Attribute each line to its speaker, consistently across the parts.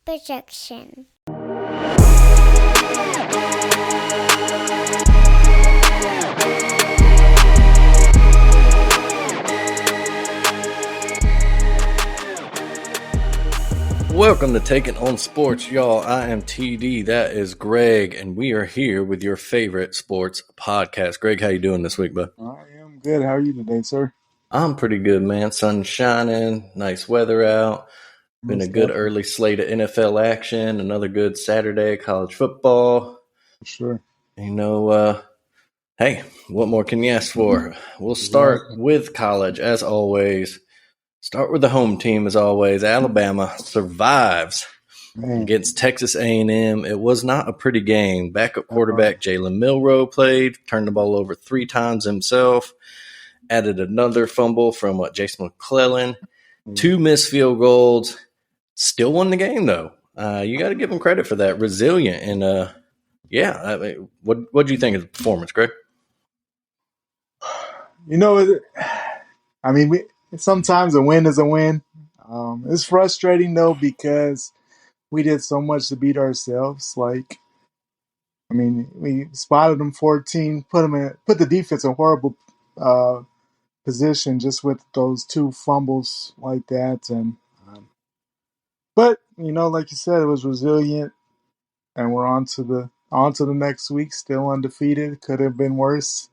Speaker 1: projection.
Speaker 2: Welcome to Taking on Sports, y'all. I am TD. That is Greg, and we are here with your favorite sports podcast. Greg, how you doing this week, bud?
Speaker 3: I am good. How are you today, sir?
Speaker 2: I'm pretty good, man. Sun's shining, nice weather out. Been a good early slate of NFL action. Another good Saturday college football.
Speaker 3: For sure.
Speaker 2: You know, hey, what more can you ask for? We'll start with college as always. Start with the home team as always. Alabama survives against Texas A&M. It was not a pretty game. Backup quarterback Jalen Milroe played, turned the ball over 3 times himself, added another fumble from Jason McClellan, 2 missed field goals. Still won the game though. You got to give him credit for that. Resilient and I mean, what do you think of the performance, Greg?
Speaker 3: You know, I mean, sometimes a win is a win. It's frustrating though because we did so much to beat ourselves. Like, I mean, we spotted them 14, put the defense in a horrible position just with those 2 fumbles like that. And but you know, like you said, it was resilient, and we're on to the next week. Still undefeated. Could have been worse.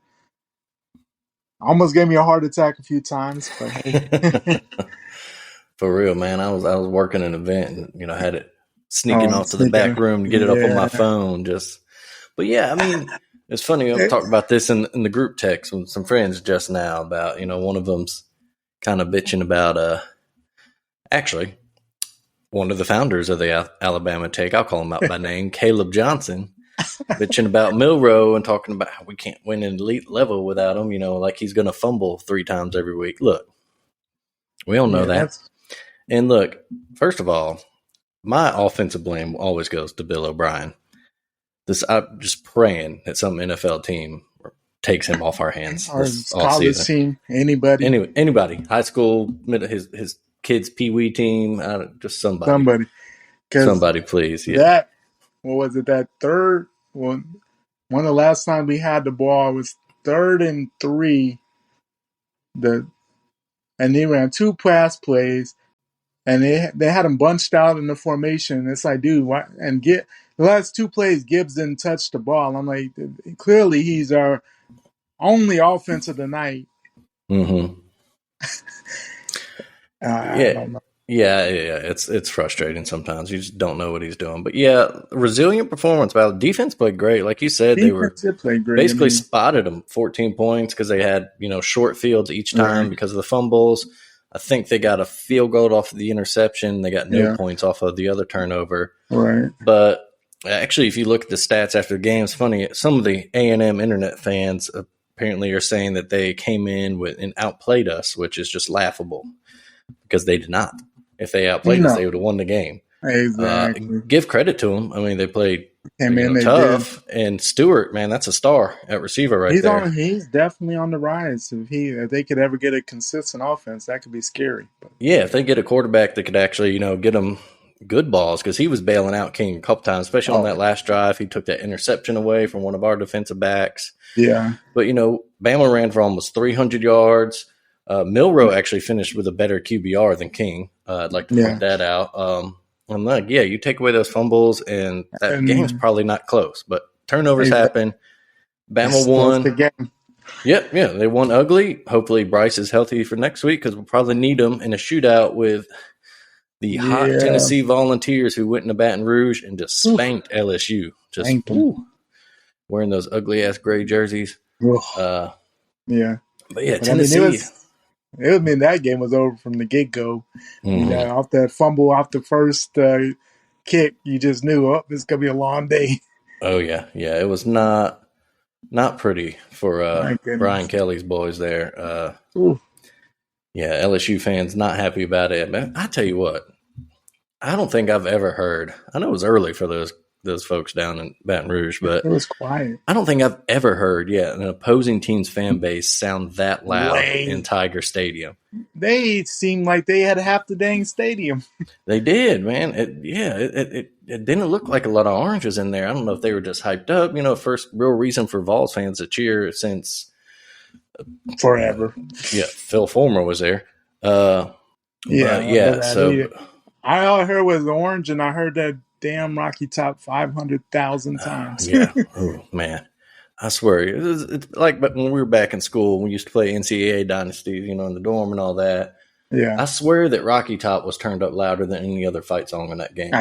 Speaker 3: Almost gave me a heart attack a few times, but hey.
Speaker 2: For real, man. I was working an event and had it sneaking off to the back room to get it up on my phone. But yeah, I mean, it's funny. I talked about this in the group text with some friends just now about one of them's kind of bitching about actually one of the founders of the Alabama Take. I'll call him out by name, Caleb Johnson. Bitching about Milroe and talking about how we can't win an elite level without him, like he's going to fumble 3 times every week. Look, we all know that. And look, first of all, my offensive blame always goes to Bill O'Brien. I'm just praying that some NFL team takes him off our hands this
Speaker 3: college team,
Speaker 2: anybody, high school, his kids' pee-wee team, just somebody, please. Yeah.
Speaker 3: What was it? That third one? One of the last time we had the ball was 3rd and 3. And they ran 2 pass plays, and they had them bunched out in the formation. It's like, dude, why? And the last 2 plays, Gibbs didn't touch the ball. I'm like, clearly he's our only offense of the night.
Speaker 2: Mm-hmm.
Speaker 3: I don't know.
Speaker 2: Yeah, it's frustrating sometimes. You just don't know what he's doing. But yeah, resilient performance. Well, defense played great. Like you said, they basically spotted them 14 points because they had, short fields each time because of the fumbles. I think they got a field goal off of the interception. They got no points off of the other turnover.
Speaker 3: Right.
Speaker 2: But actually, if you look at the stats after the game, it's funny. Some of the A&M internet fans apparently are saying that they came in and outplayed us, which is just laughable because they did not. If they outplayed us, they would have won the game.
Speaker 3: Exactly.
Speaker 2: Give credit to them. I mean, they played tough. And Stewart, man, that's a star at receiver there.
Speaker 3: He's definitely on the rise. If they could ever get a consistent offense, that could be scary. But.
Speaker 2: Yeah, if they get a quarterback that could actually, get them good balls, because he was bailing out King a couple times, especially on that last drive. He took that interception away from one of our defensive backs.
Speaker 3: Yeah.
Speaker 2: But, Bama ran for almost 300 yards. Milroe actually finished with a better QBR than King. I'd like to point that out. I'm like, you take away those fumbles, and that game's probably not close. But turnovers happen. Bama won.
Speaker 3: The game.
Speaker 2: Yep, they won ugly. Hopefully Bryce is healthy for next week because we'll probably need him in a shootout with the hot Tennessee Volunteers who went into Baton Rouge and just spanked LSU. Just wearing those ugly-ass gray jerseys.
Speaker 3: Yeah.
Speaker 2: But Tennessee –
Speaker 3: it mean that game was over from the get-go.
Speaker 2: Mm-hmm.
Speaker 3: Off that fumble, off the first kick, you just knew, this is going to be a long day.
Speaker 2: Oh, yeah. Yeah, it was not pretty for Brian Kelly's boys there. LSU fans not happy about it. But I tell you what, I don't think I've ever heard – I know it was early for those those folks down in Baton Rouge, but
Speaker 3: it was quiet.
Speaker 2: I don't think I've ever heard an opposing team's fan base sound that loud in Tiger Stadium.
Speaker 3: They seemed like they had half the dang stadium.
Speaker 2: They did, man. It didn't look like a lot of oranges in there. I don't know if they were just hyped up. First real reason for Vols fans to cheer since
Speaker 3: forever.
Speaker 2: Phil Fulmer was there. So
Speaker 3: I all I heard was orange, and I heard that damn Rocky Top 500,000 times.
Speaker 2: Oh man, I swear it's like when we were back in school, we used to play NCAA dynasties, in the dorm and all that.
Speaker 3: Yeah,
Speaker 2: I swear that Rocky Top was turned up louder than any other fight song in that game.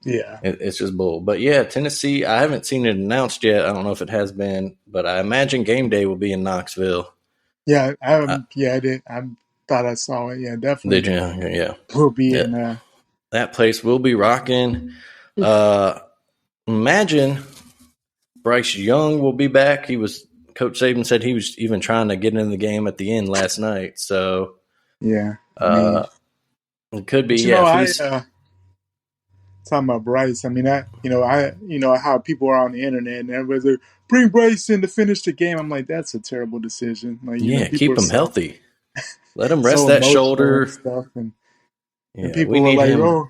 Speaker 3: It's
Speaker 2: just bull. But Tennessee, I haven't seen it announced yet. I don't know if it has been, but I imagine game day will be in Knoxville.
Speaker 3: Yeah, I did. I thought I saw it. Yeah, definitely.
Speaker 2: Did you? Yeah.
Speaker 3: We'll be in
Speaker 2: that place will be rocking. Imagine Bryce Young will be back. Coach Saban said he was even trying to get in the game at the end last night. So
Speaker 3: it
Speaker 2: could be.
Speaker 3: Talking about Bryce. I mean, I how people are on the internet and everybody's like, bring Bryce in to finish the game. I'm like, that's a terrible decision. Like,
Speaker 2: keep him healthy. Let him rest that shoulder
Speaker 3: and stuff. And people were like,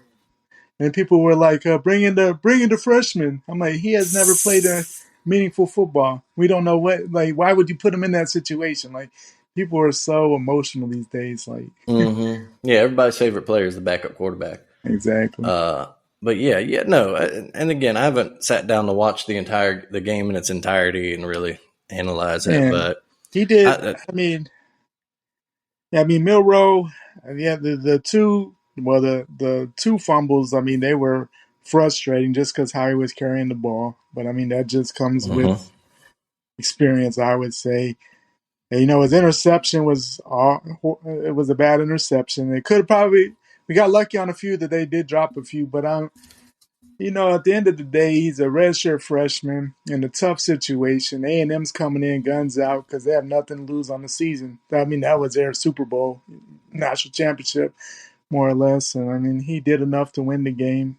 Speaker 3: and people were like, bring in the freshman. I'm like, he has never played a meaningful football. We don't know why would you put him in that situation? Like, people are so emotional these days. Like,
Speaker 2: everybody's favorite player is the backup quarterback.
Speaker 3: Exactly.
Speaker 2: But no. And again, I haven't sat down to watch the game in its entirety and really analyze it. But
Speaker 3: he did. Milroe. The two fumbles. I mean, they were frustrating just because how he was carrying the ball. But I mean, that just comes with experience, I would say. And, his interception was a bad interception. It could have we got lucky on a few that they did drop a few, but at the end of the day, he's a redshirt freshman in a tough situation. A&M's coming in guns out because they have nothing to lose on the season. I mean, that was their Super Bowl, national championship, more or less. And I mean, he did enough to win the game.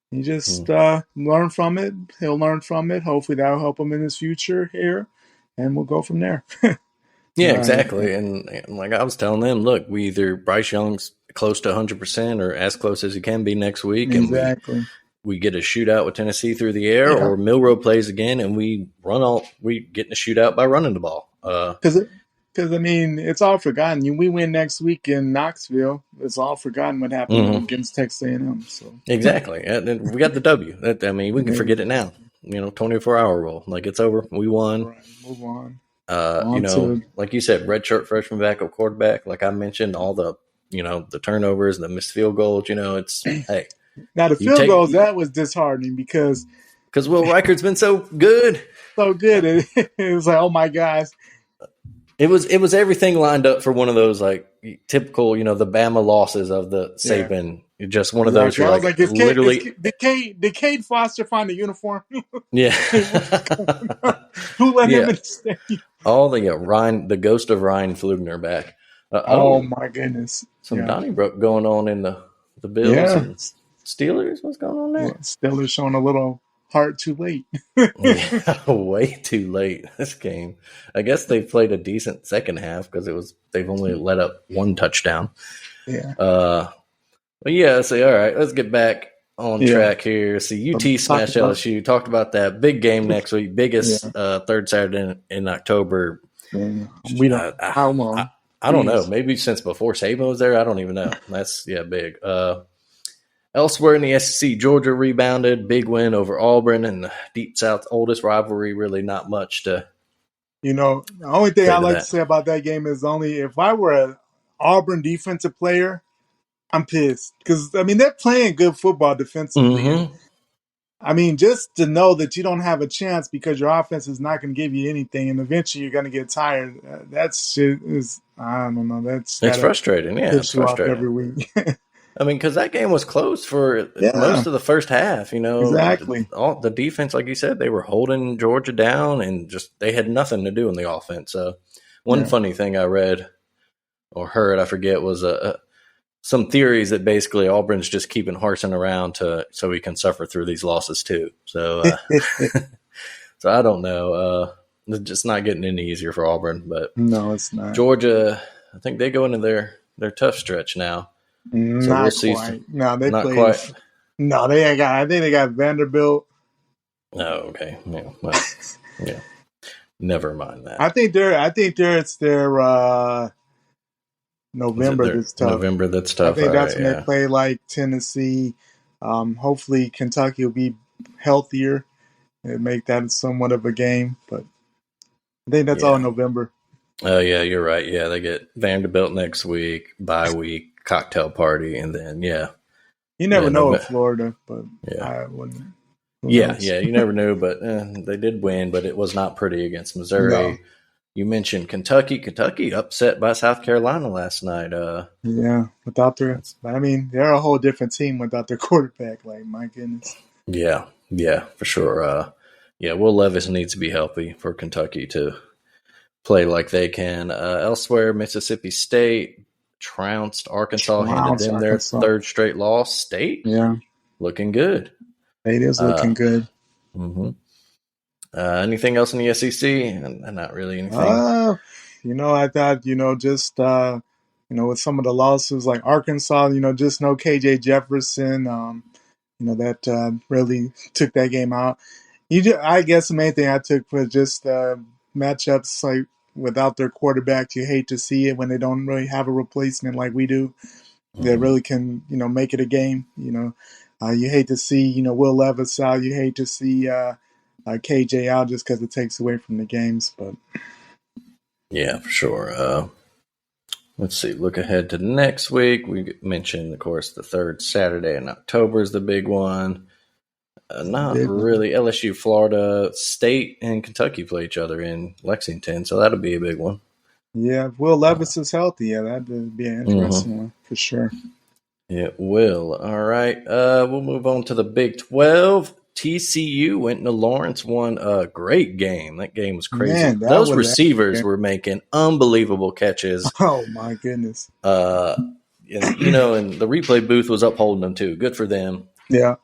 Speaker 3: He just learned from it. He'll learn from it. Hopefully that'll help him in his future here, and we'll go from there.
Speaker 2: Yeah, exactly. And like I was telling them, look, Bryce Young's close to 100% or as close as he can be next week.
Speaker 3: Exactly.
Speaker 2: And we get a shootout with Tennessee through the air, or Milroe plays again and we get in a shootout by running the ball.
Speaker 3: Because I mean, it's all forgotten. We win next week in Knoxville. It's all forgotten what happened against Texas A&M. So
Speaker 2: exactly. And we got the W. We can forget it now. 24-hour rule. Like, it's over. We won.
Speaker 3: Right. Move on.
Speaker 2: Like you said, redshirt freshman backup quarterback. Like I mentioned, all the the turnovers, the missed field goals. It's hey.
Speaker 3: Now the field goals, that was disheartening because
Speaker 2: Will Reichard's been so good.
Speaker 3: So good. It was like, oh my gosh.
Speaker 2: It was everything lined up for one of those like typical, the Bama losses of the Saban. Just one of those. You're like literally.
Speaker 3: Did Cade Foster find a uniform?
Speaker 2: Yeah.
Speaker 3: Who let him in the stadium?
Speaker 2: All the ghost of Ryan Flugner back.
Speaker 3: Oh my goodness!
Speaker 2: Some Donnybrook going on in the Bills and Steelers. What's going on there?
Speaker 3: Steelers showing a little heart too late.
Speaker 2: Way too late. This game. I guess they played a decent second half because they've only let up one touchdown.
Speaker 3: Yeah.
Speaker 2: But yeah, say all right. Let's get back on track here. See, UT smashed LSU. Talked about that big game next week. Biggest third Saturday in October.
Speaker 3: We don't. How long?
Speaker 2: I don't know. Maybe since before Saban was there. I don't even know. That's big. Elsewhere in the SEC, Georgia rebounded. Big win over Auburn and the Deep South oldest rivalry. Really not much to.
Speaker 3: The only thing I like to say about that game is if I were an Auburn defensive player, I'm pissed because they're playing good football defensively.
Speaker 2: Mm-hmm.
Speaker 3: Just to know that you don't have a chance because your offense is not going to give you anything, and eventually you're going to get tired. That shit is, I don't know. It's
Speaker 2: frustrating. Yeah, it's frustrating
Speaker 3: every week.
Speaker 2: because that game was close for most of the first half.
Speaker 3: Exactly.
Speaker 2: The defense, like you said, they were holding Georgia down, and they had nothing to do in the offense. So, one funny thing I read or heard, I forget, was some theories that basically Auburn's just keeping Harsin around so he can suffer through these losses too. So, so I don't know. It's just not getting any easier for Auburn, but
Speaker 3: no, it's not.
Speaker 2: Georgia, I think they go into their tough stretch now. So
Speaker 3: Not
Speaker 2: we'll see.
Speaker 3: quite. No, they
Speaker 2: not
Speaker 3: play.
Speaker 2: Quite.
Speaker 3: No, I think they got Vanderbilt.
Speaker 2: Oh, okay. Yeah. Well, yeah. Never mind that.
Speaker 3: I think it's their November that's tough.
Speaker 2: November that's tough.
Speaker 3: I think that's when they play like Tennessee. Hopefully Kentucky will be healthier and make that somewhat of a game. But I think that's all in November.
Speaker 2: Oh, yeah, you're right. Yeah, they get Vanderbilt next week, bye week, cocktail party, and then,
Speaker 3: You never know in Florida, but I wouldn't.
Speaker 2: Yeah, you never knew, but they did win, but it was not pretty against Missouri. No. You mentioned Kentucky. Kentucky upset by South Carolina last night.
Speaker 3: Without their – I mean, they're a whole different team without their quarterback. Like, my goodness.
Speaker 2: Yeah, for sure. Will Levis needs to be healthy for Kentucky to play like they can. Elsewhere, Mississippi State trounced Arkansas, handed them their third straight loss. State, looking good.
Speaker 3: It is looking good.
Speaker 2: Mm-hmm. Anything else in the SEC? Not really anything.
Speaker 3: I thought, just, with some of the losses like Arkansas, just no KJ Jefferson, that really took that game out. I guess the main thing I took was just matchups like without their quarterback. You hate to see it when they don't really have a replacement like we do that really can, make it a game, You hate to see, Will Levis out. You hate to see KJ out just because it takes away from the games. But
Speaker 2: yeah, for sure. Let's see. Look ahead to next week. We mentioned, of course, the third Saturday in October is the big one. Not really. LSU, Florida State, and Kentucky play each other in Lexington, so that'll be a big one.
Speaker 3: Yeah, if Will Levis is healthy, that'd be an interesting one for sure.
Speaker 2: It will. All right. We'll move on to the Big 12. TCU went into Lawrence, won a great game. That game was crazy. Man, those receivers were making unbelievable catches.
Speaker 3: Oh, my goodness.
Speaker 2: And the replay booth was upholding them, too. Good for them.
Speaker 3: Yeah.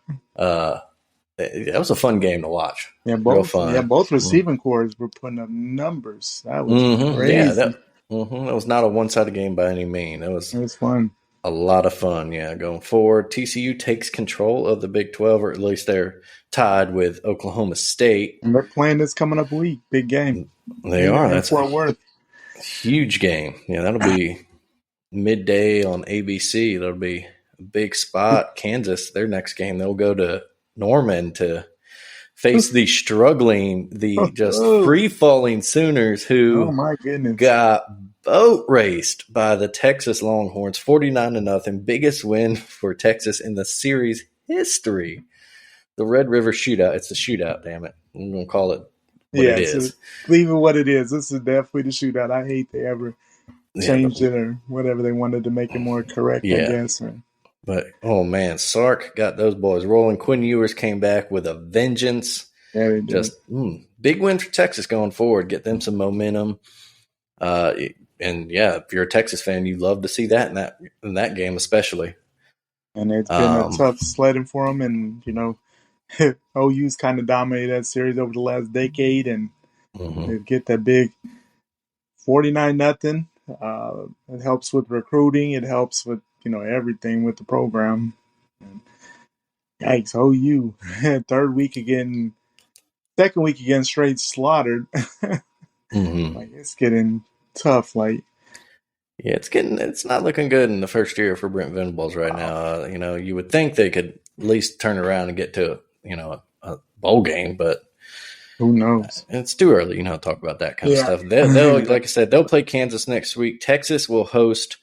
Speaker 2: That was a fun game to watch.
Speaker 3: Yeah, both receiving cores were putting up numbers. That was crazy.
Speaker 2: Yeah, that was not a one-sided game by any means. It was
Speaker 3: fun.
Speaker 2: A lot of fun, going forward. TCU takes control of the Big 12, or at least they're tied with Oklahoma State.
Speaker 3: And they're playing this coming up week. Big game.
Speaker 2: They are. That's
Speaker 3: Fort Worth.
Speaker 2: Huge game. Yeah, that'll be midday on ABC. That'll be a big spot. Kansas, their next game, they'll go to Norman to face the just free-falling Sooners who got boat raced by the Texas Longhorns, 49-0, biggest win for Texas in the series history. The Red River Shootout. It's the shootout, damn it. I'm going to call it what it is.
Speaker 3: Leave it what it is. This is definitely the shootout. I hate they ever changed it or whatever they wanted to make it more correct, I guess.
Speaker 2: But, oh, man, Sark got those boys rolling. Quinn Ewers came back with a vengeance.
Speaker 3: Yeah, they did.
Speaker 2: Just big win for Texas going forward. Get them some momentum. And, if you're a Texas fan, you love to see that in that game especially.
Speaker 3: And it's been a tough sledding for them. And, OU's kind of dominated that series over the last decade. And they get that big 49-0. It helps with recruiting. It helps with, everything with the program. And, yikes, OU. Second week again, straight slaughtered. Like, it's getting tough. Like,
Speaker 2: it's not looking good in the first year for Brent Venables right now. You would think they could at least turn around and get to, a bowl game, but
Speaker 3: who knows?
Speaker 2: It's too early, to talk about that kind of stuff. They'll, like I said, they'll play Kansas next week. Texas will host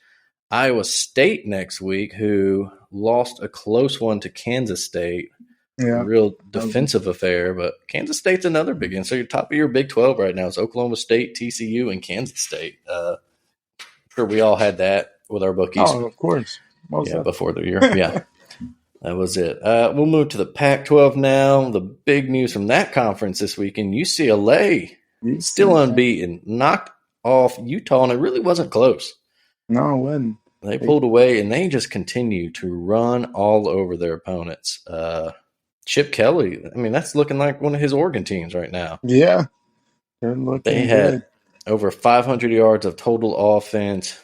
Speaker 2: Iowa State next week, who lost a close one to Kansas State.
Speaker 3: Yeah.
Speaker 2: A real defensive affair, but Kansas State's another big one. So your top of your Big 12 right now is Oklahoma State, TCU, and Kansas State. Sure, we all had that with our bookies.
Speaker 3: Oh, of course.
Speaker 2: Before the year. Yeah, that was it. We'll move to the Pac-12 now. The big news from that conference this weekend, UCLA, still unbeaten, knocked off Utah, and it really wasn't close.
Speaker 3: No, it wasn't.
Speaker 2: They pulled away, and they just continue to run all over their opponents. Chip Kelly, I mean, that's looking like one of his Oregon teams right now.
Speaker 3: Yeah, they're looking
Speaker 2: They
Speaker 3: good.
Speaker 2: had over 500 yards of total offense,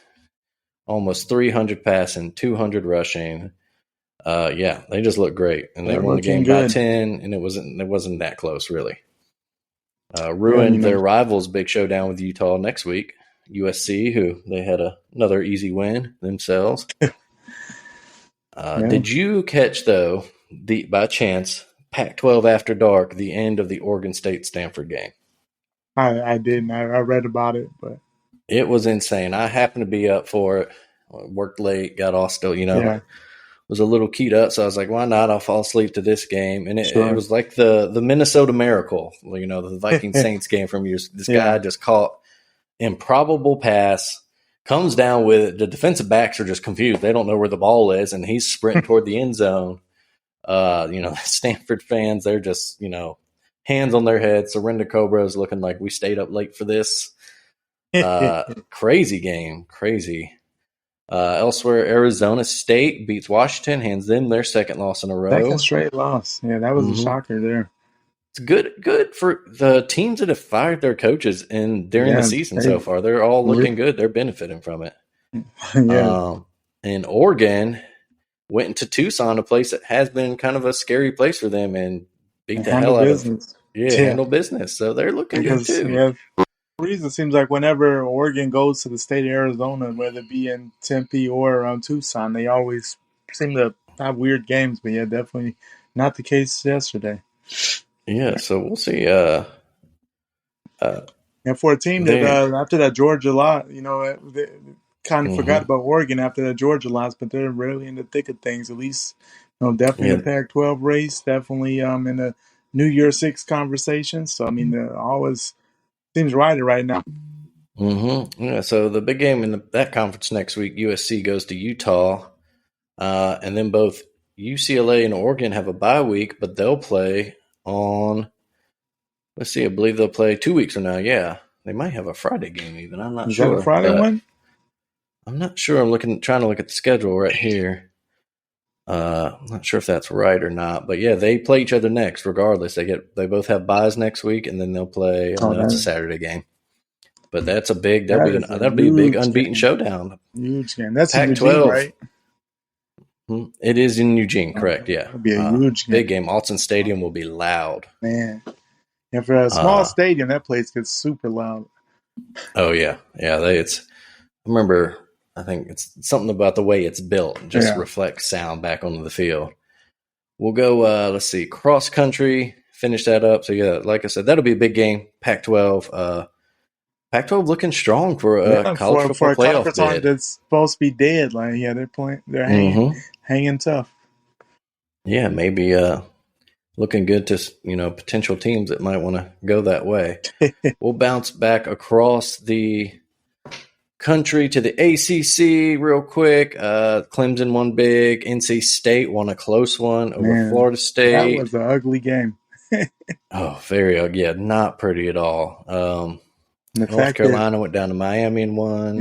Speaker 2: almost 300 passing, 200 rushing. Yeah, they just look great, and they won the game by 10, and it wasn't that close, really. Ruined their rivals' big showdown with Utah next week. USC, who they had another easy win themselves. Did you catch, though, by chance, Pac-12 After Dark, the end of the Oregon State-Stanford game?
Speaker 3: I didn't. I read about it, but
Speaker 2: it was insane. I happened to be up for it. Worked late, got off still, was a little keyed up, so I was like, why not? I'll fall asleep to this game. And it was like the Minnesota Miracle, the Viking Saints game from years. This guy just caught improbable pass, comes down with it. The defensive backs are just confused. They don't know where the ball is, and he's sprinting toward the end zone. Stanford fans, they're just, hands on their heads. Surrender Cobras looking like we stayed up late for this. Crazy game. Crazy. Elsewhere, Arizona State beats Washington, hands them their second loss in a row.
Speaker 3: Second straight loss. Yeah, that was a shocker there.
Speaker 2: It's good for the teams that have fired their coaches during the season so far. They're all looking good. They're benefiting from it. And Oregon went into Tucson, a place that has been kind of a scary place for them, and beat the hell out of it. Handle business. So they're looking good too.
Speaker 3: Yeah. Reason it seems like whenever Oregon goes to the state of Arizona, whether it be in Tempe or around Tucson, they always seem to have weird games. But yeah, definitely not the case yesterday.
Speaker 2: Yeah, so we'll see.
Speaker 3: And for a team that after that Georgia loss, they kind of forgot about Oregon after that Georgia loss, but they're really in the thick of things. At least, definitely in the Pac-12 race, definitely in the New Year Six conversation. So I mean, always seems right now.
Speaker 2: Yeah, so the big game in that conference next week, USC goes to Utah, and then both UCLA and Oregon have a bye week, but they'll play on. Let's see, I believe they'll play 2 weeks from now. Yeah, they might have a Friday game even. I'm not sure.
Speaker 3: Is that a Friday one?
Speaker 2: I'm not sure. I'm trying to look at the schedule right here. I'm not sure if that's right or not, but yeah, they play each other next. Regardless, they both have byes next week, and then they'll play. That's a Saturday game, but that's a big. That'll be a big unbeaten showdown.
Speaker 3: Huge game. That's
Speaker 2: Pac-12,
Speaker 3: right?
Speaker 2: It is in Eugene, correct? Yeah,
Speaker 3: it'll be a huge game.
Speaker 2: Big game. Alton Stadium will be loud.
Speaker 3: Man, and for a small stadium, that place gets super loud.
Speaker 2: Oh yeah. I remember. I think it's something about the way it's built. Just reflects sound back onto the field. We'll go, let's see, cross country, finish that up. So, yeah, like I said, that'll be a big game. Pac-12. Pac-12 looking strong for a college football playoff bid.
Speaker 3: That's supposed to be dead. They're hanging tough.
Speaker 2: Yeah, maybe looking good to, potential teams that might want to go that way. We'll bounce back across the country to the ACC real quick. Clemson won big. NC State won a close one over Florida State.
Speaker 3: That was an ugly game.
Speaker 2: Very ugly. Yeah, not pretty at all. North Carolina went down to Miami and won.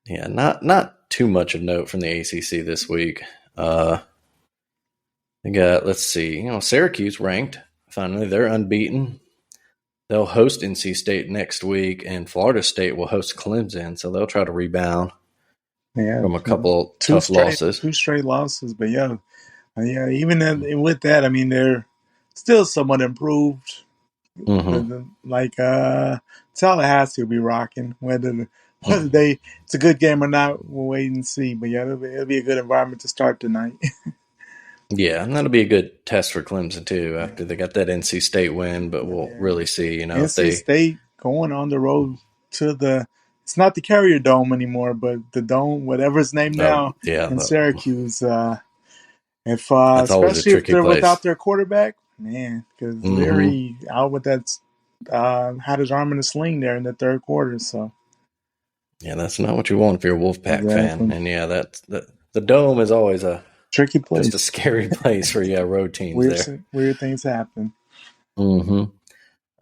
Speaker 2: Yeah, not too much of note from the ACC this week. They got, let's see, Syracuse ranked. Finally, they're unbeaten. They'll host NC State next week, and Florida State will host Clemson, so they'll try to rebound from a couple tough losses.
Speaker 3: 2 straight losses, but even with that, I mean, they're still somewhat improved. Tallahassee will be rocking. Whether it's a good game or not, we'll wait and see. But it'll be a good environment to start tonight.
Speaker 2: Yeah, and that'll be a good test for Clemson, too, after they got that NC State win. But we'll really see,
Speaker 3: NC State going on the road to it's not the Carrier Dome anymore, but the Dome, whatever it's named now, in Syracuse. Especially if they're without their quarterback, man, because Larry out with that, had his arm in a sling there in the third quarter. So,
Speaker 2: yeah, that's not what you want if you're a Wolfpack fan. And the Dome is always a
Speaker 3: tricky place,
Speaker 2: just a scary place for road teams.
Speaker 3: Weird things happen.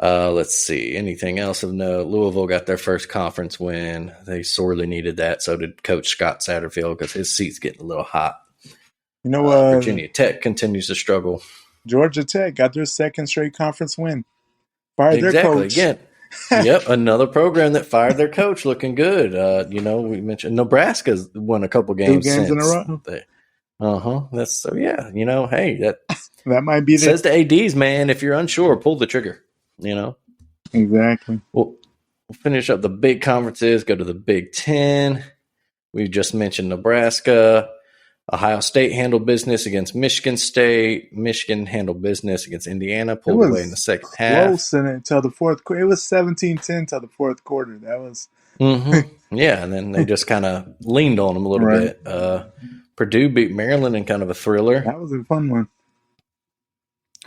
Speaker 2: Let's see. Anything else of note? Louisville got their first conference win. They sorely needed that. So did Coach Scott Satterfield because his seat's getting a little hot. Virginia Tech continues to struggle.
Speaker 3: Georgia Tech got their second straight conference win. Fired their coach.
Speaker 2: Again. Yep, another program that fired their coach, looking good. We mentioned Nebraska's won a couple games,
Speaker 3: 2 games
Speaker 2: since.
Speaker 3: in a row.
Speaker 2: That's so. Yeah, hey,
Speaker 3: that might be
Speaker 2: says to ads, man. If you're unsure, pull the trigger.
Speaker 3: Exactly.
Speaker 2: We'll finish up the big conferences. Go to the Big Ten. We just mentioned Nebraska. Ohio State handled business against Michigan State. Michigan handled business against Indiana, pulled away in the second half.
Speaker 3: Close until the fourth quarter. It was 17-10 till the fourth quarter. That was...
Speaker 2: Yeah, and then they just kind of leaned on them a little bit. Purdue beat Maryland in kind of a thriller.
Speaker 3: That was a fun one.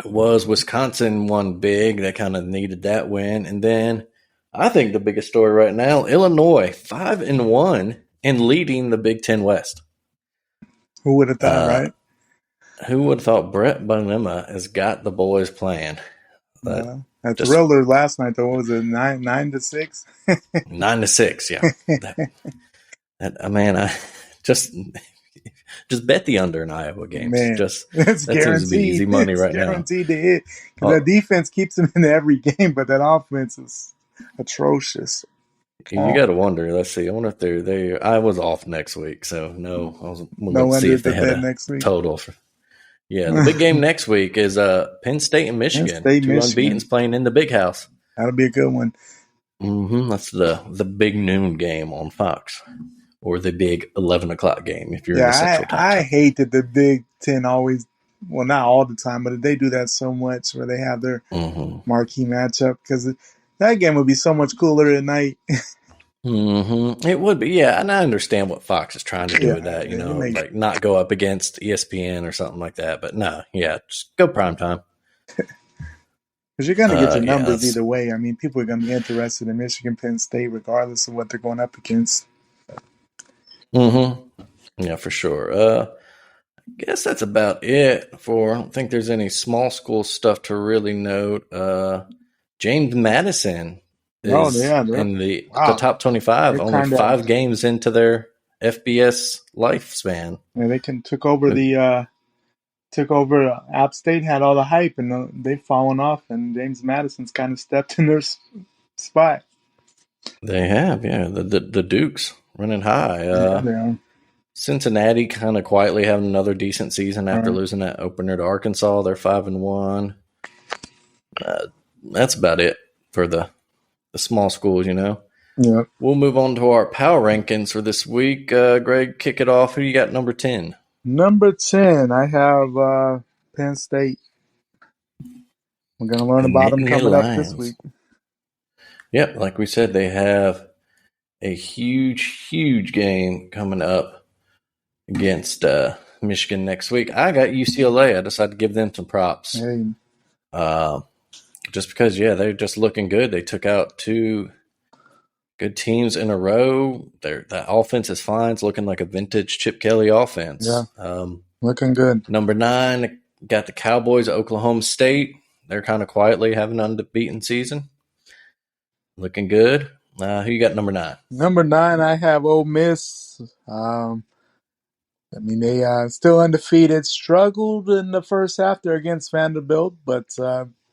Speaker 2: It was. Wisconsin won big. They kind of needed that win. And then I think the biggest story right now, Illinois, 5-1 and leading the Big Ten West.
Speaker 3: Who would have thought, right?
Speaker 2: Who would have thought Brett Bama has got the boys playing?
Speaker 3: That thriller last night, though, what was it, 9-6?
Speaker 2: 9-6, yeah. I just bet the under in Iowa games.
Speaker 3: Man,
Speaker 2: that seems to be easy money right now.
Speaker 3: Guaranteed to hit. Because that defense keeps them in every game, but that offense is atrocious.
Speaker 2: You got to wonder. Let's see. I wonder if they. I was off next week, so no. I was going to see if they had a next week. Total. Yeah, the big game next week is Penn State and Michigan. Two unbeaten's playing in the Big House.
Speaker 3: That'll be a good one.
Speaker 2: That's the big noon game on Fox, or the big 11 o'clock game if you're in the Central Time.
Speaker 3: I hate that the Big Ten always, well, not all the time, but they do that so much where they have their marquee matchup, because that game would be so much cooler at night.
Speaker 2: It would be, yeah, and I understand what Fox is trying to do with that, like not go up against ESPN or something like that. But no, just go prime time.
Speaker 3: Because you're going to get your numbers either way. I mean, people are going to be interested in Michigan, Penn State, regardless of what they're going up against.
Speaker 2: Yeah, for sure. I guess that's about it. I don't think there's any small school stuff to really note. James Madison is in the top 25, only 5 games into their FBS lifespan.
Speaker 3: Yeah, they took over App State, had all the hype, and they've fallen off, and James Madison's kind of stepped in their spot.
Speaker 2: They have, yeah. The Dukes running high.
Speaker 3: They are.
Speaker 2: Cincinnati kind of quietly having another decent season after losing that opener to Arkansas. They're 5-1. That's about it for the small schools,
Speaker 3: Yeah.
Speaker 2: We'll move on to our power rankings for this week. Greg, kick it off. Who you got number 10?
Speaker 3: Number 10, I have Penn State. We're going to learn about them coming up this week.
Speaker 2: Yep, like we said, they have a huge, huge game coming up against Michigan next week. I got UCLA. I decided to give them some props.
Speaker 3: Hey.
Speaker 2: Just because, they're just looking good. They took out 2 good teams in a row. That offense is fine. It's looking like a vintage Chip Kelly offense.
Speaker 3: Yeah, looking good.
Speaker 2: Number 9, got the Cowboys at Oklahoma State. They're kind of quietly having an unbeaten season. Looking good. Who you got number 9?
Speaker 3: Number 9, I have Ole Miss. They still undefeated. Struggled in the first half there against Vanderbilt, but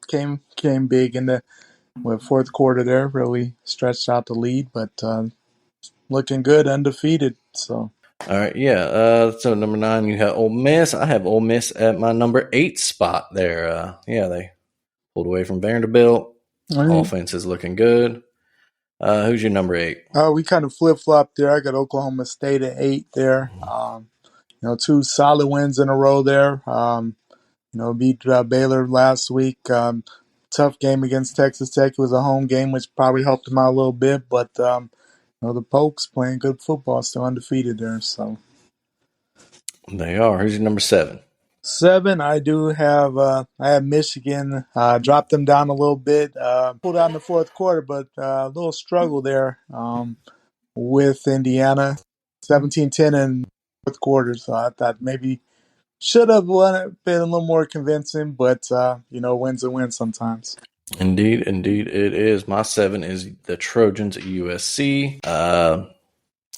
Speaker 3: came big in the fourth quarter there. Really stretched out the lead, but looking good, undefeated. So.
Speaker 2: All right, yeah. So number 9, you have Ole Miss. I have Ole Miss at my number 8 spot there. They pulled away from Vanderbilt. Offense is looking good. Who's your number 8?
Speaker 3: We kind of flip-flopped there. I got Oklahoma State at 8 there. 2 solid wins in a row there. Beat Baylor last week. Tough game against Texas Tech. It was a home game, which probably helped them out a little bit. But, the Pokes playing good football, still undefeated there. So
Speaker 2: they are. Who's your number 7?
Speaker 3: 7, I do have I have Michigan. Dropped them down a little bit. Pulled out in the fourth quarter, but a little struggle there with Indiana. 17-10 in the fourth quarter, so I thought maybe should have been a little more convincing, but, wins a win sometimes.
Speaker 2: Indeed it is. My 7 is the Trojans at USC.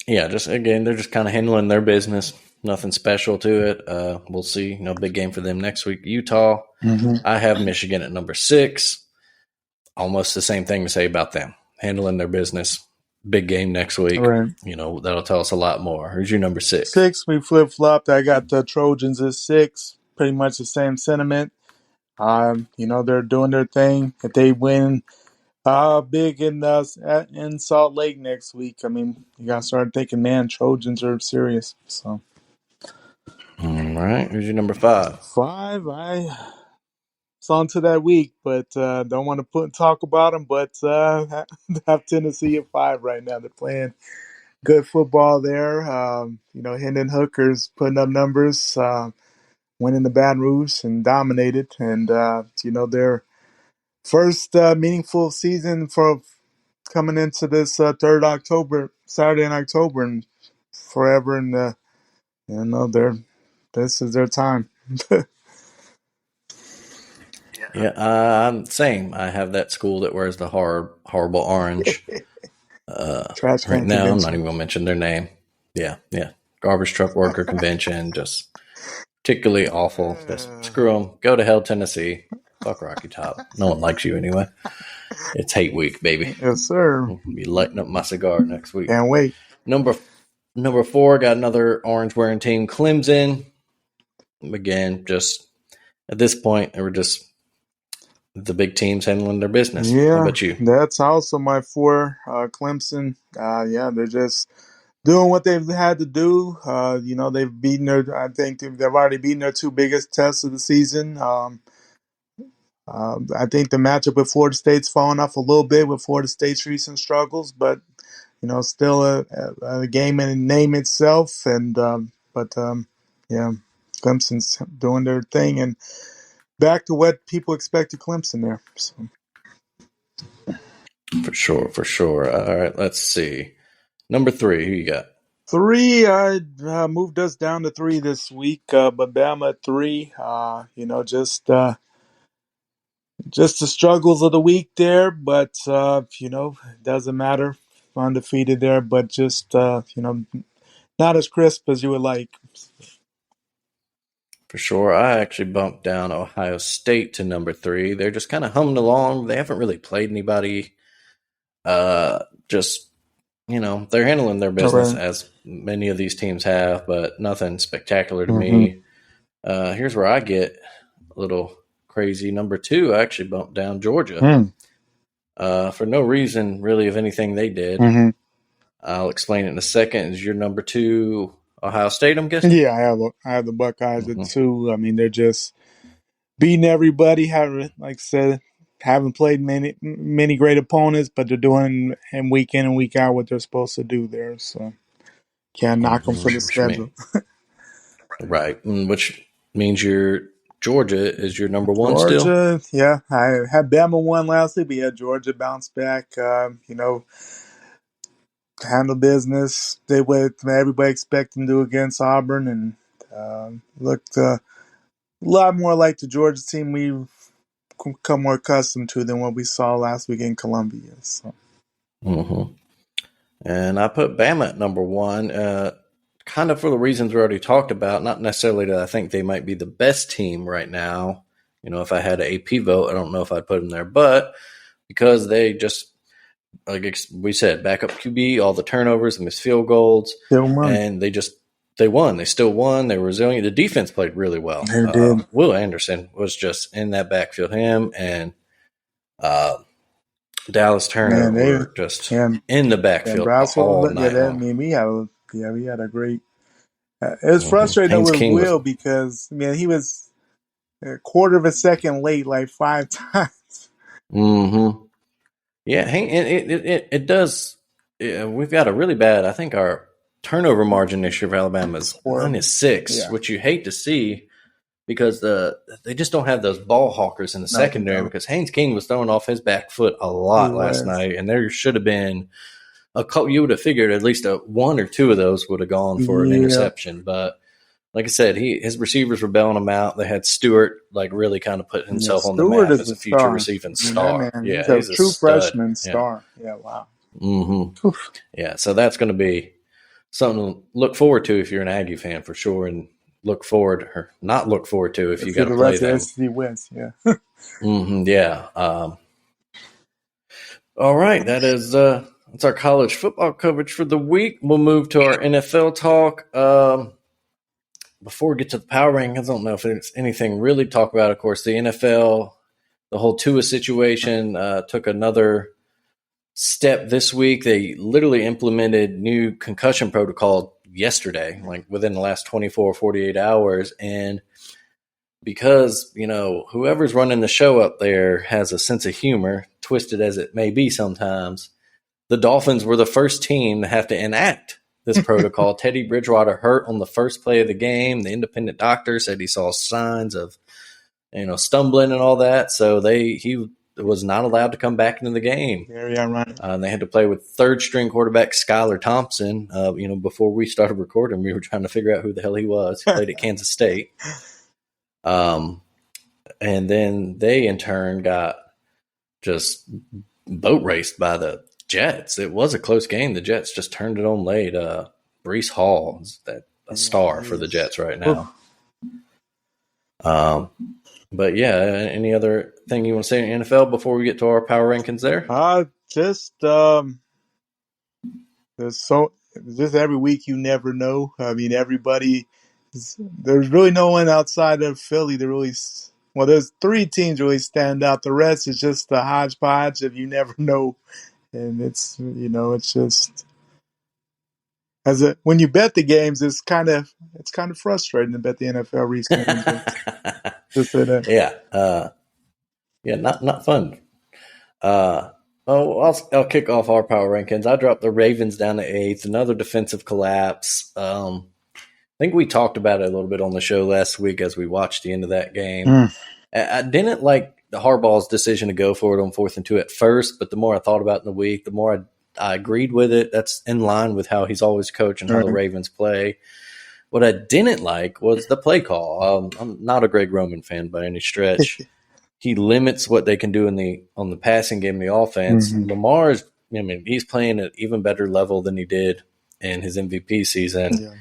Speaker 2: Yeah, just again, they're just kind of handling their business. Nothing special to it. We'll see. Big game for them next week. Utah.
Speaker 3: Mm-hmm.
Speaker 2: I have Michigan at number 6. Almost the same thing to say about them. Handling their business. Big game next week.
Speaker 3: Right.
Speaker 2: That'll tell us a lot more. Who's your number 6?
Speaker 3: 6, we flip-flopped. I got the Trojans at 6. Pretty much the same sentiment. They're doing their thing. If they win big in Salt Lake next week, I mean, you got to start thinking, man, Trojans are serious. So,
Speaker 2: all right. Who's your number 5?
Speaker 3: 5, it's on to that week, but don't want to talk about them, but have Tennessee at 5 right now. They're playing good football there. Hendon Hooker's putting up numbers, winning the Baton Rouge and dominated. And, their first meaningful season for coming into this Saturday in October and forever. And, this is their time.
Speaker 2: Yeah, same. I have that school that wears the horrible orange.
Speaker 3: Trash
Speaker 2: right
Speaker 3: can
Speaker 2: now,
Speaker 3: convention.
Speaker 2: I'm not even going to mention their name. Yeah. Garbage truck worker convention, just particularly awful. Just screw them. Go to hell, Tennessee. Fuck Rocky Top. No one likes you anyway. It's hate week, baby.
Speaker 3: Yes, sir.
Speaker 2: I'll be lighting up my cigar next week.
Speaker 3: Can't wait.
Speaker 2: Number 4, got another orange wearing team, Clemson. Again, just at this point, we're just the big teams handling their business.
Speaker 3: Yeah,
Speaker 2: how about you?
Speaker 3: That's also my 4. Clemson. They're just doing what they've had to do. They've beaten I think they've already beaten their 2 biggest tests of the season. I think the matchup with Florida State's fallen off a little bit with Florida State's recent struggles, but still a game in name itself. And Clemson's doing their thing and back to what people expected Clemson there. So.
Speaker 2: For sure. All right, let's see. Number 3, who you got?
Speaker 3: 3, moved us down to 3 this week, but Bama at 3. Just the struggles of the week there, but it doesn't matter. Undefeated there, but just not as crisp as you would like.
Speaker 2: For sure. I actually bumped down Ohio State to number 3. They're just kind of humming along. They haven't really played anybody. They're handling their business as many of these teams have, but nothing spectacular to me. Here's where I get a little crazy. Number 2, I actually bumped down Georgia for no reason really of anything they did. I'll explain it in a second. Is your number 2 Ohio State, I'm guessing?
Speaker 3: Yeah, I have the Buckeyes at 2. I mean, they're just beating everybody. Like I said, haven't played many great opponents, but they're doing week in and week out what they're supposed to do there. So can't knock them for the schedule.
Speaker 2: Right, which means your Georgia is your number 1
Speaker 3: Georgia,
Speaker 2: still?
Speaker 3: Yeah. I had Bama won last week, but Georgia bounced back. Handle business. They what everybody expected them to do against Auburn, and looked a lot more like the Georgia team we've become more accustomed to than what we saw last week in Columbia. So.
Speaker 2: And I put Bama at number 1, kind of for the reasons we already talked about. Not necessarily that I think they might be the best team right now. If I had an AP vote, I don't know if I'd put them there, but because they just, like we said, backup QB, all the turnovers, the missed field goals, and they won. They still won. They were resilient. The defense played really well.
Speaker 3: They did.
Speaker 2: Will Anderson was just in that backfield. Him and Dallas Turner were just in the backfield all night long.
Speaker 3: We had a great. It was frustrating with Will because he was a quarter of a second late like 5 times.
Speaker 2: Yeah, it does. We've got a really bad. I think our turnover margin this year for Alabama is -6, which you hate to see because they just don't have those ball hawkers in the secondary. Because Haynes King was throwing off his back foot a lot last night, and there should have been a couple. You would have figured at least 1 or 2 of those would have gone for an interception, but like I said, his receivers were bailing him out. They had Stewart really kind of put himself on the
Speaker 3: Stewart
Speaker 2: map
Speaker 3: is
Speaker 2: as
Speaker 3: a
Speaker 2: a future
Speaker 3: star.
Speaker 2: receiving
Speaker 3: I mean, that
Speaker 2: star.
Speaker 3: man,
Speaker 2: Yeah,
Speaker 3: he's a
Speaker 2: he's a
Speaker 3: true
Speaker 2: stud.
Speaker 3: freshman
Speaker 2: Yeah.
Speaker 3: star. Yeah, wow.
Speaker 2: Mm-hmm. Yeah, so that's going to be something to look forward to if you're an Aggie fan for sure, and look forward or not look forward to if you got to play them.
Speaker 3: The SEC West, yeah.
Speaker 2: Mm-hmm, yeah. All right, that's our college football coverage for the week. We'll move to our NFL talk. Before we get to the power rankings, I don't know if there's anything really to talk about. Of course, the NFL, the whole Tua situation took another step this week. They literally implemented new concussion protocol yesterday, like within the last 24, 48 hours. And because, whoever's running the show up there has a sense of humor, twisted as it may be sometimes, the Dolphins were the first team to have to enact this protocol. Teddy Bridgewater hurt on the first play of the game. The independent doctor said he saw signs of, stumbling and all that. So he was not allowed to come back into the game.
Speaker 3: Very ironic.
Speaker 2: They had to play with third-string quarterback Skylar Thompson. Before we started recording, we were trying to figure out who the hell he was. He played at Kansas State. And then they, in turn, got just boat raced by the Jets. It was a close game. The Jets just turned it on late. Breece Hall is a star for the Jets right now. But yeah, any other thing you want to say in NFL before we get to our power rankings there?
Speaker 3: Just every week you never know. I mean, there's really no one outside of Philly that really. Well, there's three teams really stand out. The rest is just a hodgepodge of you never know, and it's just when you bet the games, it's kind of frustrating to bet the NFL games.
Speaker 2: Yeah, not fun. I'll kick off our power rankings. I dropped the Ravens down to 8th. Another defensive collapse. I think we talked about it a little bit on the show last week as we watched the end of that game. I didn't like the Harbaugh's decision to go for it on 4th and 2 at first, but the more I thought about it in the week, the more I agreed with it. That's in line with how he's always coached and how the Ravens play. What I didn't like was the play call. I'm not a Greg Roman fan by any stretch. He limits what they can do on the passing game, the offense.
Speaker 3: Mm-hmm.
Speaker 2: Lamar's, he's playing at an even better level than he did in his MVP season.
Speaker 3: Yeah.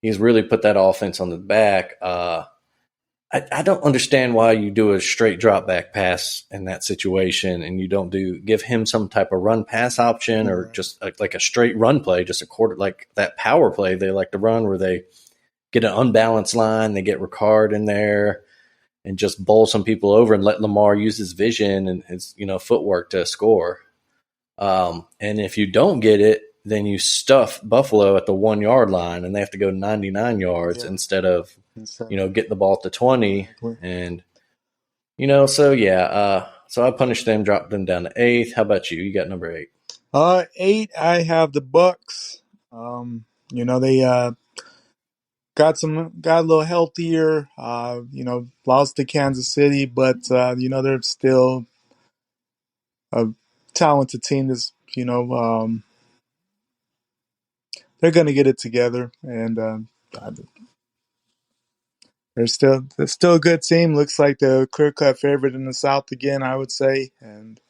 Speaker 2: He's really put that offense on the back. I don't understand why you do a straight drop back pass in that situation and you don't give him some type of run pass option or just like a straight run play, just a quarter, like that power play they like to run where they get an unbalanced line, they get Ricard in there and just bowl some people over and let Lamar use his vision and his footwork to score. And if you don't get it, then you stuff Buffalo at the 1 yard line and they have to go 99 yards instead of getting the ball at the 20. And so I punished them, dropped them down to 8th. How about you? You got number 8.
Speaker 3: 8, I have the Bucks. They got a little healthier. Lost to Kansas City, but they're still a talented team. They're going to get it together, and they're still a good team. Looks like the clear-cut favorite in the South again, I would say, and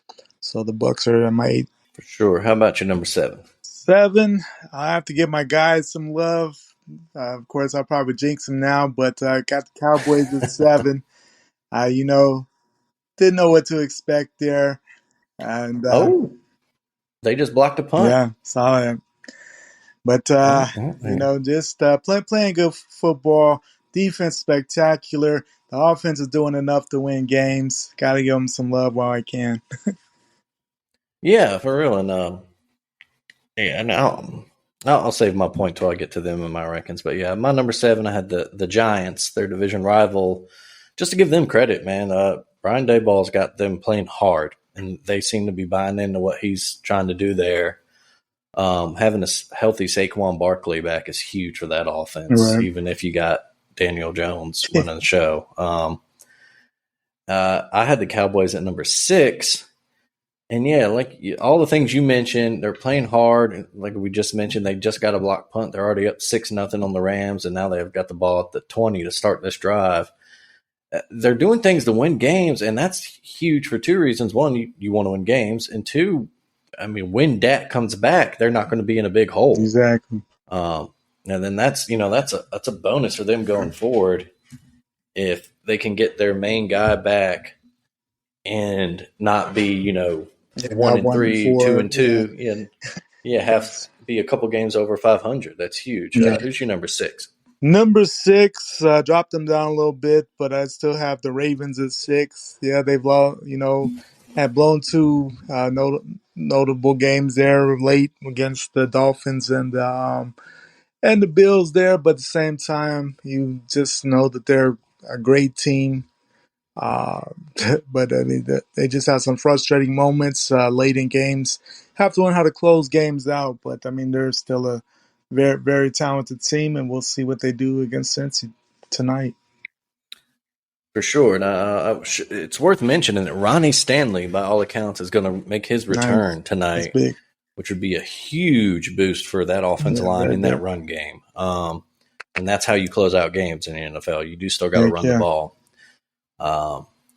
Speaker 3: so the Bucks are my 8.
Speaker 2: For sure. How about your number 7?
Speaker 3: 7, I have to give my guys some love. Of course, I'll probably jinx them now, but I got the Cowboys at 7. Didn't know what to expect there, and
Speaker 2: they just blocked a punt.
Speaker 3: Yeah, saw it. But just playing good football, defense spectacular. The offense is doing enough to win games. Got to give them some love while I can.
Speaker 2: Yeah, for real. And I'll save my point till I get to them in my rankings. But yeah, my number 7, I had the Giants, their division rival. Just to give them credit, man. Brian Daboll's got them playing hard, and they seem to be buying into what he's trying to do there. Having a healthy Saquon Barkley back is huge for that offense, even if you got Daniel Jones running the show. I had the Cowboys at number 6, And yeah, like all the things you mentioned, they're playing hard. Like we just mentioned, they just got a block punt. They're already up 6-0 on the Rams, and now they've got the ball at the 20 to start this drive. They're doing things to win games, and that's huge for two reasons. One, you want to win games, and two, I mean, when Dak comes back, they're not going to be in a big hole.
Speaker 3: Exactly.
Speaker 2: And then that's a bonus for them going forward if they can get their main guy back and not be 1-3, 2-2, and have be a couple games over 500. That's huge. Who's your number 6?
Speaker 3: Number 6, dropped them down a little bit, but I still have the Ravens at 6. Yeah, they've had blown 2 notable games there late against the Dolphins and the Bills there. But at the same time, you just know that they're a great team. But I mean, they just have some frustrating moments late in games. Have to learn how to close games out. But I mean, they're still a very, very talented team, and we'll see what they do against Cincy tonight.
Speaker 2: For sure. And it's worth mentioning that Ronnie Stanley, by all accounts, is going to make his return tonight, which would be a huge boost for that offensive line in that run game. And that's how you close out games in the NFL. You do still got to run the ball.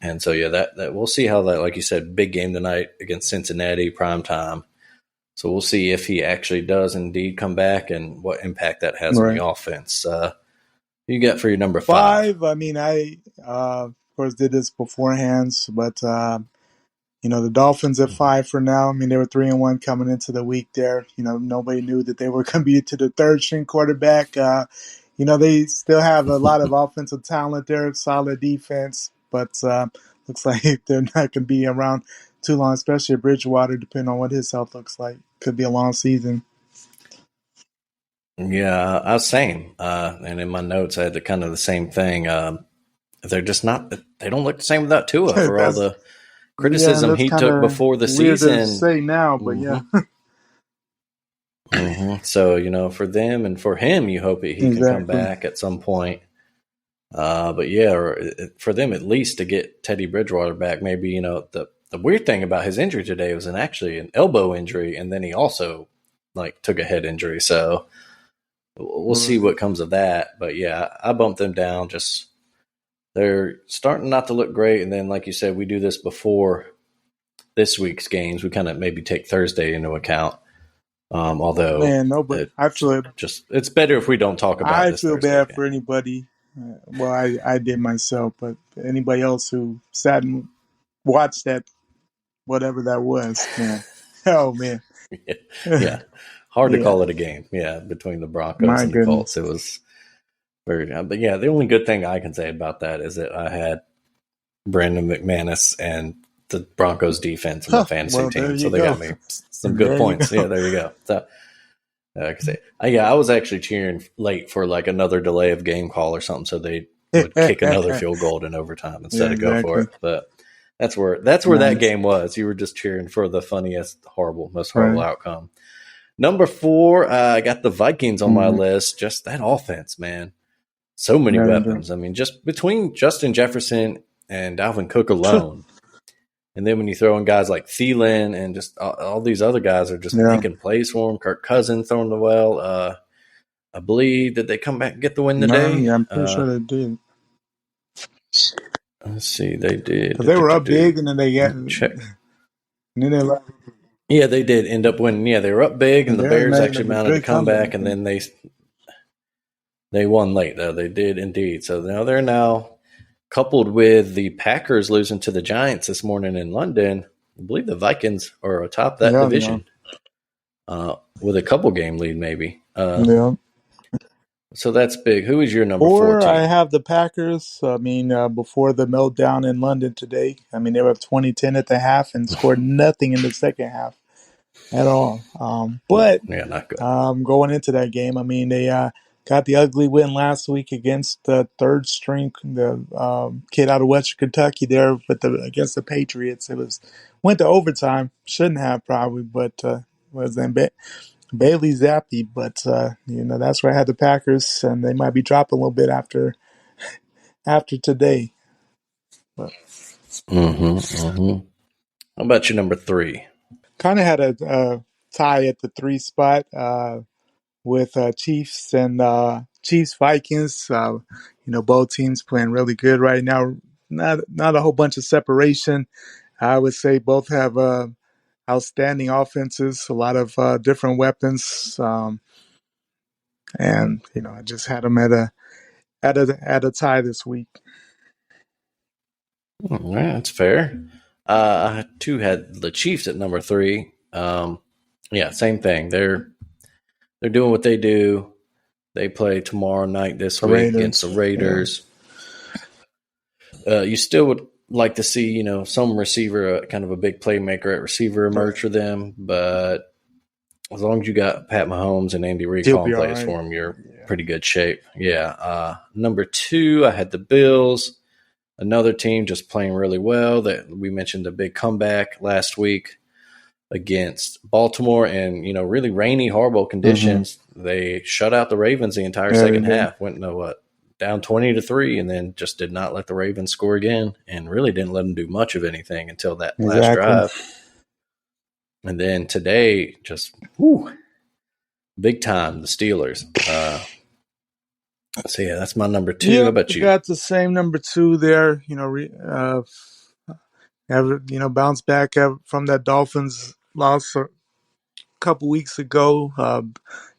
Speaker 2: And so, that we'll see how that, like you said, big game tonight against Cincinnati, prime time. So we'll see if he actually does indeed come back and what impact that has on the offense. You got for your number 5?
Speaker 3: I mean, I of course did this beforehand, but the Dolphins at 5 for now. I mean, they were 3-1 coming into the week there. Nobody knew that they were going to be to the third string quarterback. They still have a lot of offensive talent there, solid defense, but looks like they're not going to be around too long, especially at Bridgewater, depending on what his health looks like. Could be a long season.
Speaker 2: Yeah, I was same. And in my notes, I had the same thing. They're just not. They don't look the same without Tua for all the criticism he took before the season.
Speaker 3: Weird to say now, but
Speaker 2: So for them and for him, you hope he can come back at some point. But for them at least to get Teddy Bridgewater back, maybe the weird thing about his injury today was actually an elbow injury, and then he also took a head injury. So we'll see what comes of that. But I bumped them down. Just they're starting not to look great, and then like you said, we do this before this week's games. We kind of maybe take Thursday into account. Although,
Speaker 3: I feel
Speaker 2: it's better if we don't talk about.
Speaker 3: I feel bad for anybody. Well, I did myself, but anybody else who sat and watched that, whatever that was, man. Oh man,
Speaker 2: hard to call it a game. Yeah, between the Broncos and the Colts, it was very. But the only good thing I can say about that is that I had Brandon McManus and the Broncos defense in the fantasy team, so they got me some good points. There you go. So, I was actually cheering late for another delay of game call or something, so they would kick another field goal in overtime instead of go for it. But that's where that game was. You were just cheering for the funniest, most horrible outcome. Number 4, I got the Vikings on my list. Just that offense, man. So many weapons. I mean, just between Justin Jefferson and Dalvin Cook alone. And then when you throw in guys like Thielen and just all these other guys are just making plays for him. Kirk Cousins throwing the well. I believe that they come back and get the win today.
Speaker 3: Yeah, I'm pretty sure they did.
Speaker 2: Let's see, they did.
Speaker 3: They were up big, and then they got
Speaker 2: check.
Speaker 3: And then they
Speaker 2: yeah, they did end up winning. Yeah, they were up big, and the Bears actually mounted a comeback, and then they won late, though. They did indeed. So now they're coupled with the Packers losing to the Giants this morning in London. I believe the Vikings are atop that division with a couple game lead, maybe. So that's big. Who is your number 4 team?
Speaker 3: I have the Packers. I mean, before the meltdown in London today, I mean, they were up 20-10 at the half and scored nothing in the second half at all. But
Speaker 2: not good.
Speaker 3: Going into that game, I mean, they got the ugly win last week against the third string, the kid out of Western Kentucky there, against the Patriots. Went to overtime. Shouldn't have probably, but was then Bailey Zappi. But that's where I had the Packers, and they might be dropping a little bit after today. But.
Speaker 2: How about your number 3?
Speaker 3: Kind of had a tie at the 3 spot with Chiefs and Chiefs Vikings. Both teams playing really good right now. Not a whole bunch of separation. I would say both have outstanding offenses, a lot of different weapons, and I just had them at a tie this week.
Speaker 2: All right, that's fair. I too had the Chiefs at number 3. Yeah, same thing. They're doing what they do. They play tomorrow night this week against the Raiders. Yeah. You still would like to see, some receiver, kind of a big playmaker at receiver emerge for them. But as long as you got Pat Mahomes and Andy Reid calling plays for him, you're pretty good shape. Yeah. Number 2, I had the Bills. Another team just playing really well. That we mentioned a big comeback last week against Baltimore, and really rainy, horrible conditions. Mm-hmm. They shut out the Ravens the entire second half. Went down 20-3, and then just did not let the Ravens score again, and really didn't let them do much of anything until that last drive. And then today, just big time, the Steelers. So yeah, that's my number 2.
Speaker 3: Yeah,
Speaker 2: how about you?
Speaker 3: Got the same number 2 there. Bounced back from that Dolphins loss a couple weeks ago.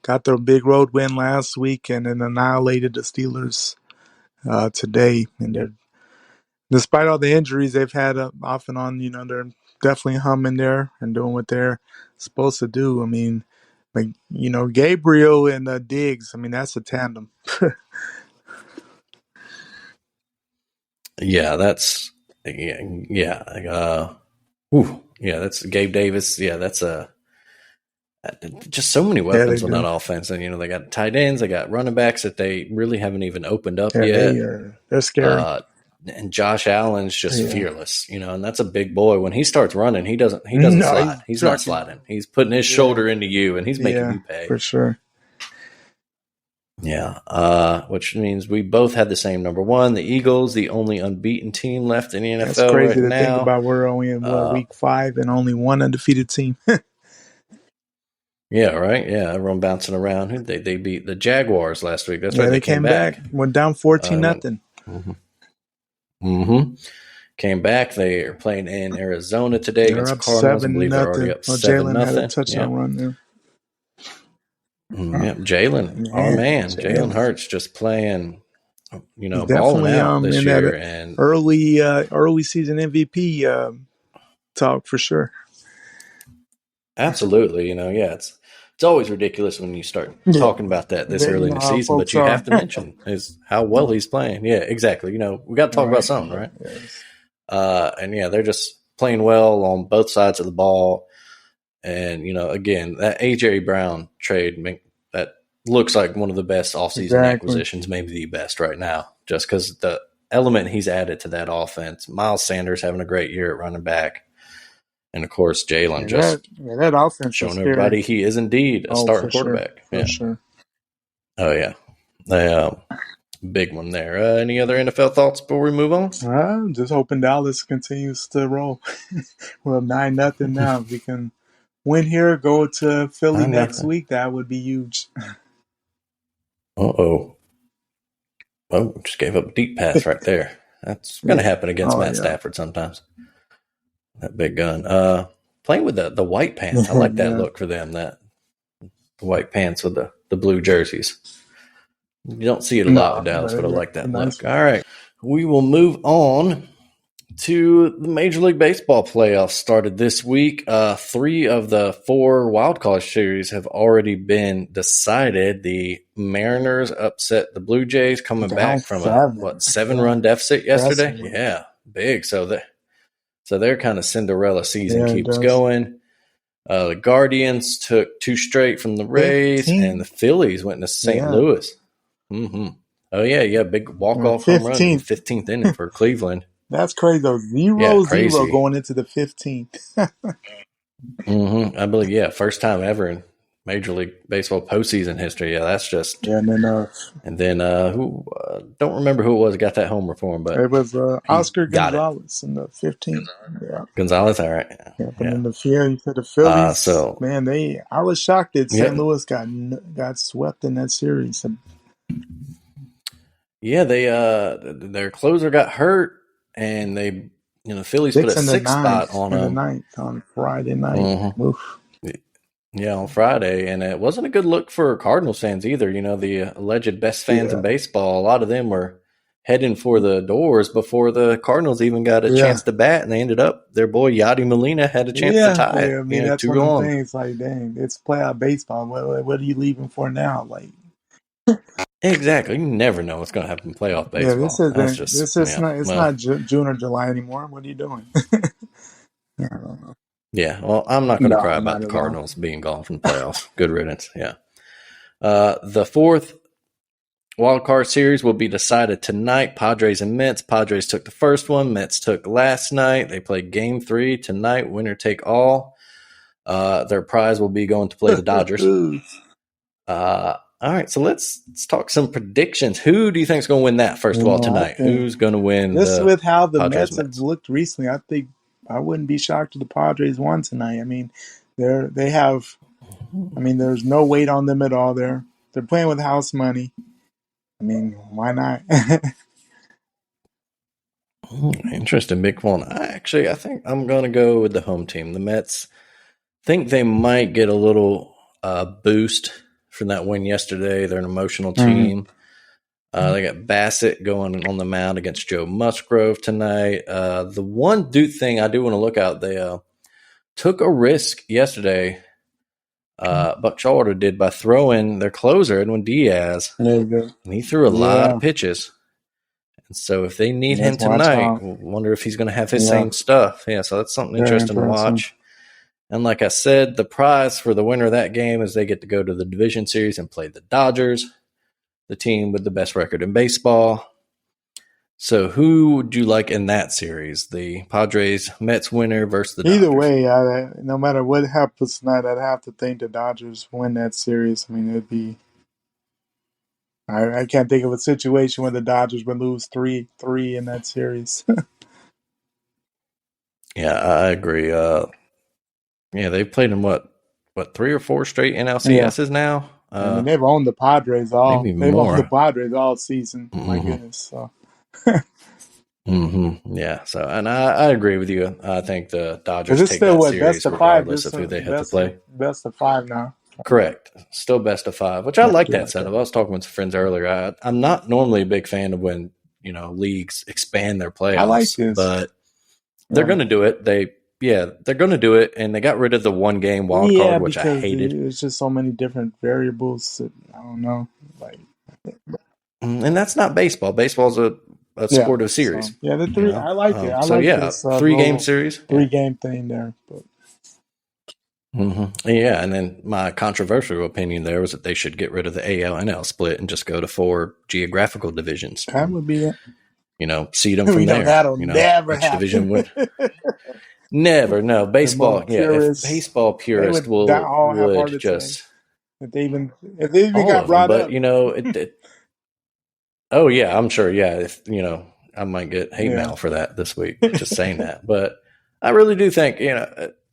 Speaker 3: Got their big road win last week, and then annihilated the Steelers today. And despite all the injuries they've had off and on, they're definitely humming there and doing what they're supposed to do. I mean, Gabriel and Diggs. I mean, that's a tandem.
Speaker 2: Yeah, that's that's Gabe Davis. Yeah, that's just so many weapons on that offense. And they got tight ends, they got running backs that they really haven't even opened up yet.
Speaker 3: They're scary.
Speaker 2: And Josh Allen's just fearless, and that's a big boy. When he starts running, he doesn't slide. He's not sliding. He's putting his shoulder into you, and he's making you pay.
Speaker 3: For sure.
Speaker 2: Yeah, which means we both had the same number 1. The Eagles, the only unbeaten team left in the NFL.
Speaker 3: That's crazy
Speaker 2: right
Speaker 3: to think about. We're only in week 5 and only one undefeated team.
Speaker 2: Yeah, right. Yeah, everyone bouncing around. They beat the Jaguars last week. That's right.
Speaker 3: They came back. Went down 14-0.
Speaker 2: Came back. They are playing in Arizona today against the Cardinals. I believe they're already up 7-0.
Speaker 3: Jalen had a touchdown run there.
Speaker 2: Yep, Jalen. Oh man, Jalen Hurts just playing, balling out this year, and
Speaker 3: early season MVP talk for sure.
Speaker 2: Absolutely, it's always ridiculous when you start talking about that this early in the season, but you have to mention is how well he's playing. Yeah, exactly. We got to talk about something, right? Yes. And they're just playing well on both sides of the ball. And, again, that A.J. Brown trade, that looks like one of the best offseason acquisitions, maybe the best right now, just because the element he's added to that offense. Miles Sanders having a great year at running back. And, of course, Jalen
Speaker 3: that offense
Speaker 2: showing everybody he is indeed a starting quarterback.
Speaker 3: For sure.
Speaker 2: Oh, yeah. Big one there. Any other NFL thoughts before we move on?
Speaker 3: Just hoping Dallas continues to roll. We're up 9-0 now. If we can win here, go to Philly next week, that would be huge.
Speaker 2: Uh-oh. Oh, just gave up a deep pass right there. That's going to happen against Matt Stafford sometimes. That big gun. Playing with the white pants. I like that look for them, the white pants with the blue jerseys. You don't see it a lot with Dallas, but I like that look. All right. We will move on to the Major League Baseball playoffs started this week. 3 of the 4 wildcard series have already been decided. The Mariners upset the Blue Jays coming back from a 7-run deficit yesterday. Yeah, big. So their kind of Cinderella season keeps going. The Guardians took 2 straight from the Rays, and the Phillies went to St. Louis. Mm-hmm. Oh, yeah, big walk-off home run in the 15th inning for Cleveland.
Speaker 3: That's crazy, though. 0-0 going into the 15th.
Speaker 2: I believe, first time ever in Major League Baseball postseason history. Yeah, that's just.
Speaker 3: Yeah,
Speaker 2: and then who don't remember who it was that got that homer for him, but
Speaker 3: it was Oscar
Speaker 2: got
Speaker 3: Gonzalez in the 15th. Yeah.
Speaker 2: Gonzalez, all right.
Speaker 3: Yeah, but in the field for the Phillies,
Speaker 2: so
Speaker 3: man, I was shocked that
Speaker 2: yeah.
Speaker 3: St. Louis got swept in that series.
Speaker 2: Yeah, they their closer got hurt, and they Phillies put a 6th spot on them.
Speaker 3: The 9th on Friday night.
Speaker 2: Mm-hmm. Yeah, on Friday, and it wasn't a good look for Cardinals fans either. The alleged best fans in baseball, a lot of them were heading for the doors before the Cardinals even got a chance to bat, and they ended up, their boy Yadi Molina had a chance to tie it.
Speaker 3: I mean, that's one of the things, like, dang, it's playoff baseball. What are you leaving for now? Like,
Speaker 2: exactly. You never know what's going to happen in playoff baseball.
Speaker 3: It's not June or July anymore. What are you doing? I don't know.
Speaker 2: Yeah, well, I'm not going to cry about the Cardinals being gone from the playoffs. Good riddance, yeah. The 4th wild card series will be decided tonight. Padres and Mets. Padres took the first one. Mets took last night. They played Game 3 tonight. Winner take all. Their prize will be going to play the Dodgers. All right, so let's talk some predictions. Who do you think is going to win that first of all tonight? Who's going to win?
Speaker 3: Just with how the Mets have looked recently, I think I wouldn't be shocked if the Padres won tonight. I mean, they have. I mean, there's no weight on them at all. They're playing with house money. I mean, why not?
Speaker 2: Interesting, big one. I think I'm going to go with the home team. The Mets think they might get a little boost from that win yesterday. They're an emotional team. They got Bassett going on the mound against Joe Musgrove tonight. The one thing I do want to look out, they took a risk yesterday. Buck Showalter did by throwing their closer, Edwin Diaz. And he threw a lot of pitches. And so if they need him tonight, we'll wonder if he's going to have his same stuff. Yeah, so that's something interesting to watch. And like I said, the prize for the winner of that game is they get to go to the division series and play the Dodgers, the team with the best record in baseball. So who would you like in that series? The Padres Mets winner versus the Dodgers?
Speaker 3: Either way, no matter what happens tonight, I'd have to think the Dodgers win that series. I mean, it'd be. I can't think of a situation where the Dodgers would lose 3-3 in that series.
Speaker 2: Yeah, I agree. They've played in what 3 or 4 straight NLCSs now.
Speaker 3: I mean, they've owned the Padres all. They've owned the Padres all season. My goodness. So.
Speaker 2: Yeah. So, and I agree with you. I think the Dodgers take that series regardless of who they have to play.
Speaker 3: Best of 5 now.
Speaker 2: Correct. Still best of 5, which I like that setup. I was talking with some friends earlier. I'm not normally a big fan of when leagues expand their playoffs. I like this, but they're going to do it. They're going to do it, and they got rid of the 1 game wild card, which I hated.
Speaker 3: There's just so many different variables. I don't know,
Speaker 2: and that's not baseball. Baseball's a sport of series.
Speaker 3: So, the 3. I like it. I
Speaker 2: so
Speaker 3: like
Speaker 2: this 3-game series,
Speaker 3: 3-game thing there. But.
Speaker 2: Yeah, and then my controversial opinion there was that they should get rid of the AL-NL split and just go to 4 geographical divisions.
Speaker 3: That would be it.
Speaker 2: Seed them from there.
Speaker 3: That'll never happen.
Speaker 2: Division would. Never, no. Baseball, if baseball purists would just.
Speaker 3: If they even got brought up.
Speaker 2: But, oh, yeah, I'm sure, yeah. If, I might get hate mail for that this week, just saying that. But I really do think,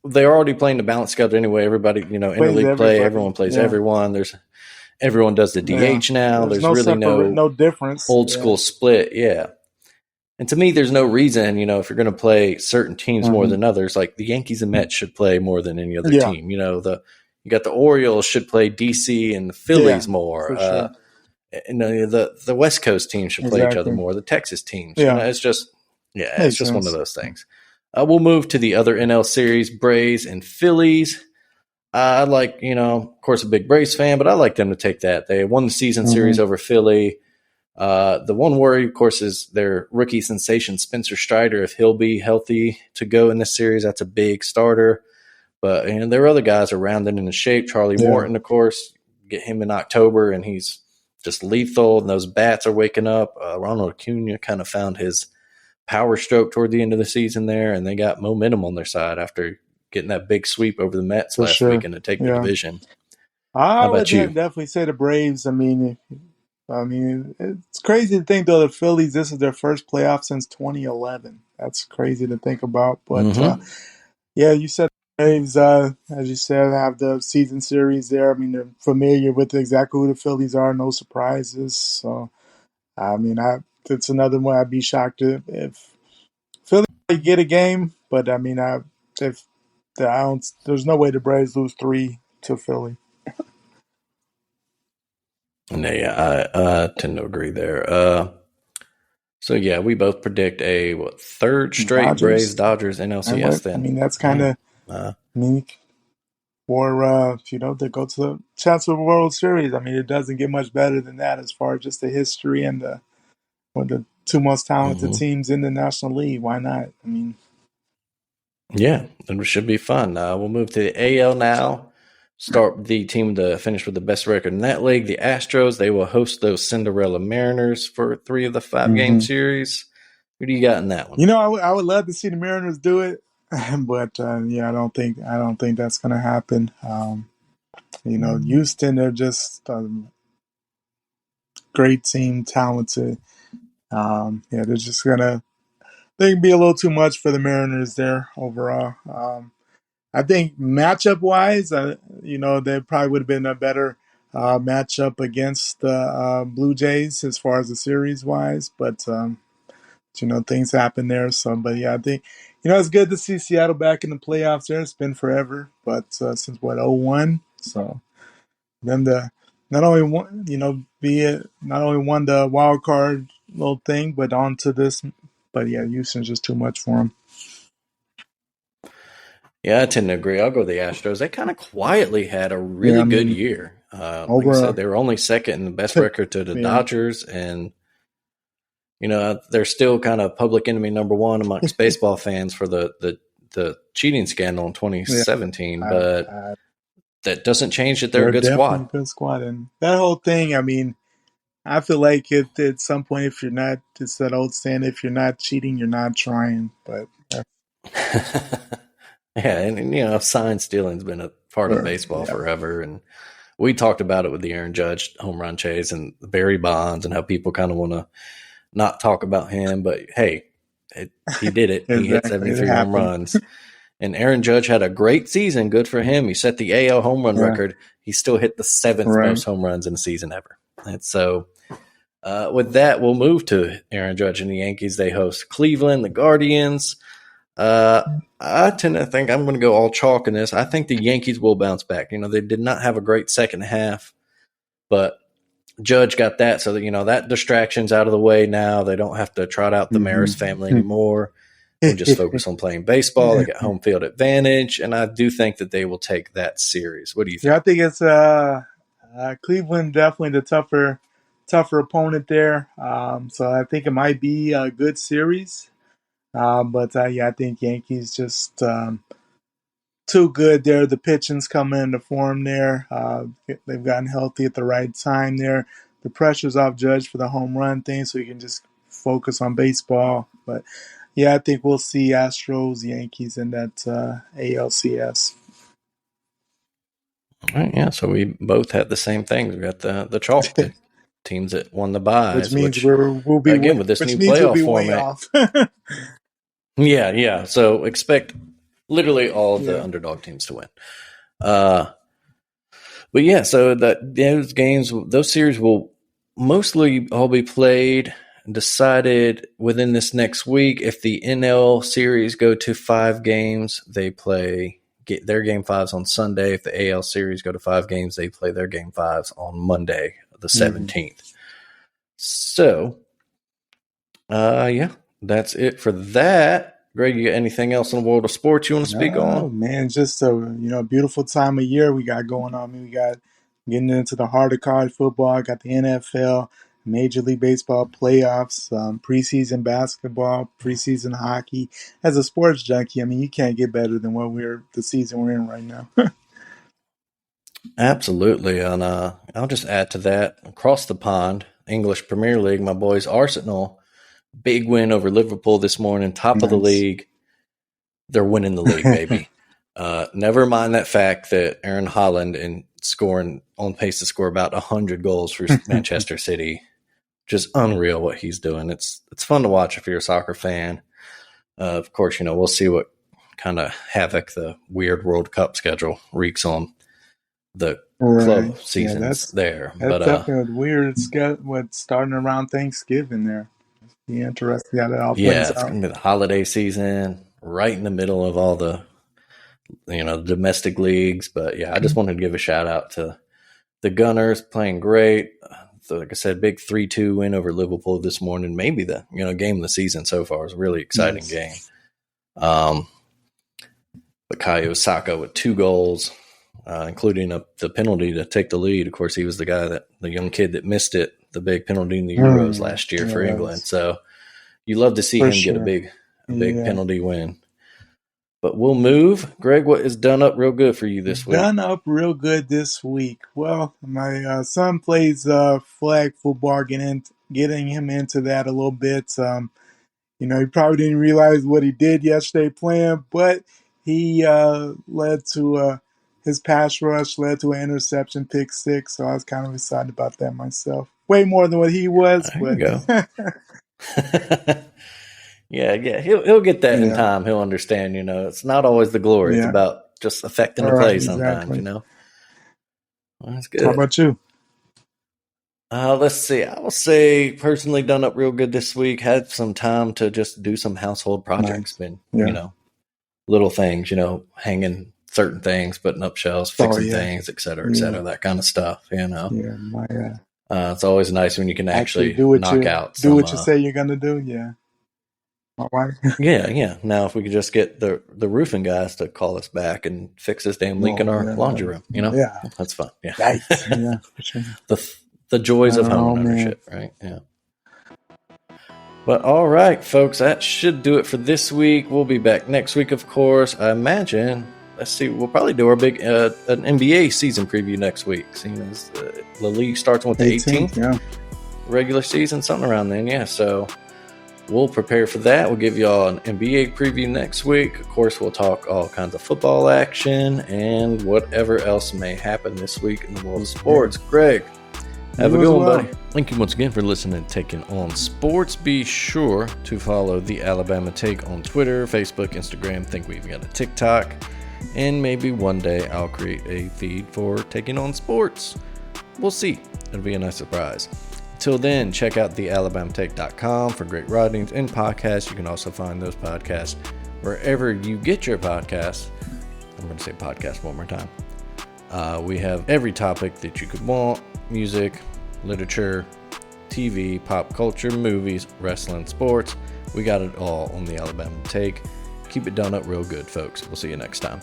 Speaker 2: they're already playing the balanced schedule anyway. Everybody, interleague play, everyone plays everyone. Everyone does the DH now. There's really
Speaker 3: no difference.
Speaker 2: Old school split, And to me, there's no reason, if you're going to play certain teams more than others, like the Yankees and Mets should play more than any other team. You got the Orioles should play DC and the Phillies more.
Speaker 3: Sure.
Speaker 2: The West Coast teams should play each other more. The Texas teams, it's just one of those things. We'll move to the other NL series, Braves and Phillies. I like, of course, a big Braves fan, but I like them to take that. They won the season series over Philly. The one worry, of course, is their rookie sensation, Spencer Strider. If he'll be healthy to go in this series, that's a big starter. But there are other guys around it in the shape. Charlie Morton, of course, get him in October, and he's just lethal, and those bats are waking up. Ronald Acuna kind of found his power stroke toward the end of the season there, and they got momentum on their side after getting that big sweep over the Mets last weekend to take the division.
Speaker 3: I would
Speaker 2: about you?
Speaker 3: definitely say the Braves. It's crazy to think though the Phillies. This is their first playoff since 2011. That's crazy to think about. But yeah, you said the Braves. As you said, have the season series there. I mean, they're familiar with exactly who the Phillies are. No surprises. So it's another one. I'd be shocked if Philly get a game. But if I don't, there's no way the Braves lose 3 to Philly.
Speaker 2: Yeah, I tend to agree there. So yeah, we both predict a third straight
Speaker 3: Dodgers.
Speaker 2: Braves-Dodgers NLCS. Then
Speaker 3: That's kind of. Or to go to the chance of a World Series. I mean, it doesn't get much better than that as far as just the history and one of the 2 most talented teams in the National League. Why not? I mean,
Speaker 2: yeah, it should be fun. We'll move to the AL now. Start the team to finish with the best record in that league, the Astros. They will host those Cinderella Mariners for 3 of the 5-game series. Who do you got in that one?
Speaker 3: I would love to see the Mariners do it, but I don't think that's going to happen. Houston, they're just a great team, talented. They're just gonna. They can be a little too much for the Mariners there overall. I think matchup wise, they probably would have been a better matchup against the Blue Jays as far as the series wise, but things happen there. So, but yeah, I think it's good to see Seattle back in the playoffs. There, it's been forever, but since '01, so them to not only not only won the wild card little thing, but on to this. But yeah, Houston's just too much for them.
Speaker 2: Yeah, I tend to agree. I'll go with the Astros. They kind of quietly had a really good year. Like I said, they were only second in the best record to the Dodgers, and they're still kind of public enemy number one amongst baseball fans for the cheating scandal in 2017. But that doesn't change that they're a good squad.
Speaker 3: A good squad, and that whole thing. I mean, I feel like at some point, if you're not, it's that old saying: if you're not cheating, you're not trying. But
Speaker 2: yeah, and sign stealing's been a part of baseball forever, and we talked about it with the Aaron Judge home run chase and Barry Bonds and how people kind of want to not talk about him, but hey, he did it. Exactly. He hit 73 home runs. And Aaron Judge had a great season. Good for him. He set the AL home run record. He still hit the 7th most home runs in a season ever. And so with that, we'll move to Aaron Judge and the Yankees. They host Cleveland, the Guardians. I tend to think I'm going to go all chalk in this. I think the Yankees will bounce back. They did not have a great second half, but Judge got that, so that that distraction's out of the way now. They don't have to trot out the Maris family anymore. They just focus on playing baseball. They got home field advantage, and I do think that they will take that series. What do you think?
Speaker 3: Yeah, I think it's Cleveland definitely the tougher opponent there. So I think it might be a good series. But I think Yankees just too good there. The pitching's coming into form there. They've gotten healthy at the right time there. The pressure's off Judge for the home run thing, so you can just focus on baseball. But yeah, I think we'll see Astros, Yankees in that ALCS.
Speaker 2: All right, yeah. So we both had the same things. We got the chalk, the teams that won the buys,
Speaker 3: which means we'll be
Speaker 2: again with this new playoff format. Yeah. So expect literally all of the underdog teams to win. But yeah, so those series will mostly all be played and decided within this next week. If the NL series go to 5 games, they get their game 5s on Sunday. If the AL series go to 5 games, they play their game 5s on Monday, the 17th. So, that's it for that. Greg, you got anything else in the world of sports you want to speak on?
Speaker 3: Oh man, just a beautiful time of year we got going on. I mean, we got getting into the heart of college football. Got the NFL, Major League Baseball playoffs, preseason basketball, preseason hockey. As a sports junkie, I mean, you can't get better than the season we're in right now.
Speaker 2: Absolutely, and I'll just add to that. Across the pond, English Premier League, my boys Arsenal. Big win over Liverpool this morning, top of the league. They're winning the league, baby. Never mind that fact that Aaron Holland in scoring on pace to score about 100 goals for Manchester City. Just unreal what he's doing. It's fun to watch if you're a soccer fan. Of course, we'll see what kind of havoc the weird World Cup schedule wreaks on the club seasons there.
Speaker 3: That's definitely weird. What's starting around Thanksgiving there. Be interesting how that all plays out.
Speaker 2: It's going to be the holiday season, right in the middle of all the domestic leagues. But yeah, I just wanted to give a shout out to the Gunners playing great. So like I said, big 3-2 win over Liverpool this morning. Maybe the game of the season so far. It was a really exciting game. Bukayo Saka with 2 goals, including the penalty to take the lead. Of course, he was the young kid that missed it, the big penalty in the Euros last year for England. So you love to see him get a big penalty win. But we'll move. Greg, what is done up real good for you this week?
Speaker 3: Done up real good this week. Well, my son plays flag football, getting him into that a little bit. He probably didn't realize what he did yesterday playing, but he led to his pass rush, led to an interception, pick 6. So I was kind of excited about that myself. Way more than what he was.
Speaker 2: There you go. Yeah, he'll get that in time. He'll understand, it's not always the glory. It's about just affecting the play sometimes, Well, that's good.
Speaker 3: How about you?
Speaker 2: Let's see. I will say personally done up real good this week. Had some time to just do some household projects. Been, little things, hanging certain things, putting up shelves, fixing things, et cetera, that kind of stuff, it's always nice when you can actually knock out some,
Speaker 3: do what you say you're going to do. Yeah. My wife.
Speaker 2: yeah. Now, if we could just get the roofing guys to call us back and fix this damn leak in our laundry room, that's fun. Yeah.
Speaker 3: Nice. Yeah, for sure.
Speaker 2: The joys of home ownership, right? Yeah. But all right, folks, that should do it for this week. We'll be back next week, of course. I imagine. Let's see. We'll probably do our big an NBA season preview next week. Seeing as the league starts with the 18th, regular season, something around then. Yeah, so we'll prepare for that. We'll give y'all an NBA preview next week. Of course, we'll talk all kinds of football action and whatever else may happen this week in the world of sports. Greg, have a good one, buddy. Thank you once again for listening and taking on sports. Be sure to follow the Alabama Take on Twitter, Facebook, Instagram. Think we've got a TikTok. And maybe one day I'll create a feed for Taking on Sports. We'll see. It'll be a nice surprise. Until then, check out thealabamatake.com for great writings and podcasts. You can also find those podcasts wherever you get your podcasts. I'm going to say podcast one more time. We have every topic that you could want: music, literature, TV, pop culture, movies, wrestling, sports. We got it all on the Alabama Take. Keep it done up real good, folks. We'll see you next time.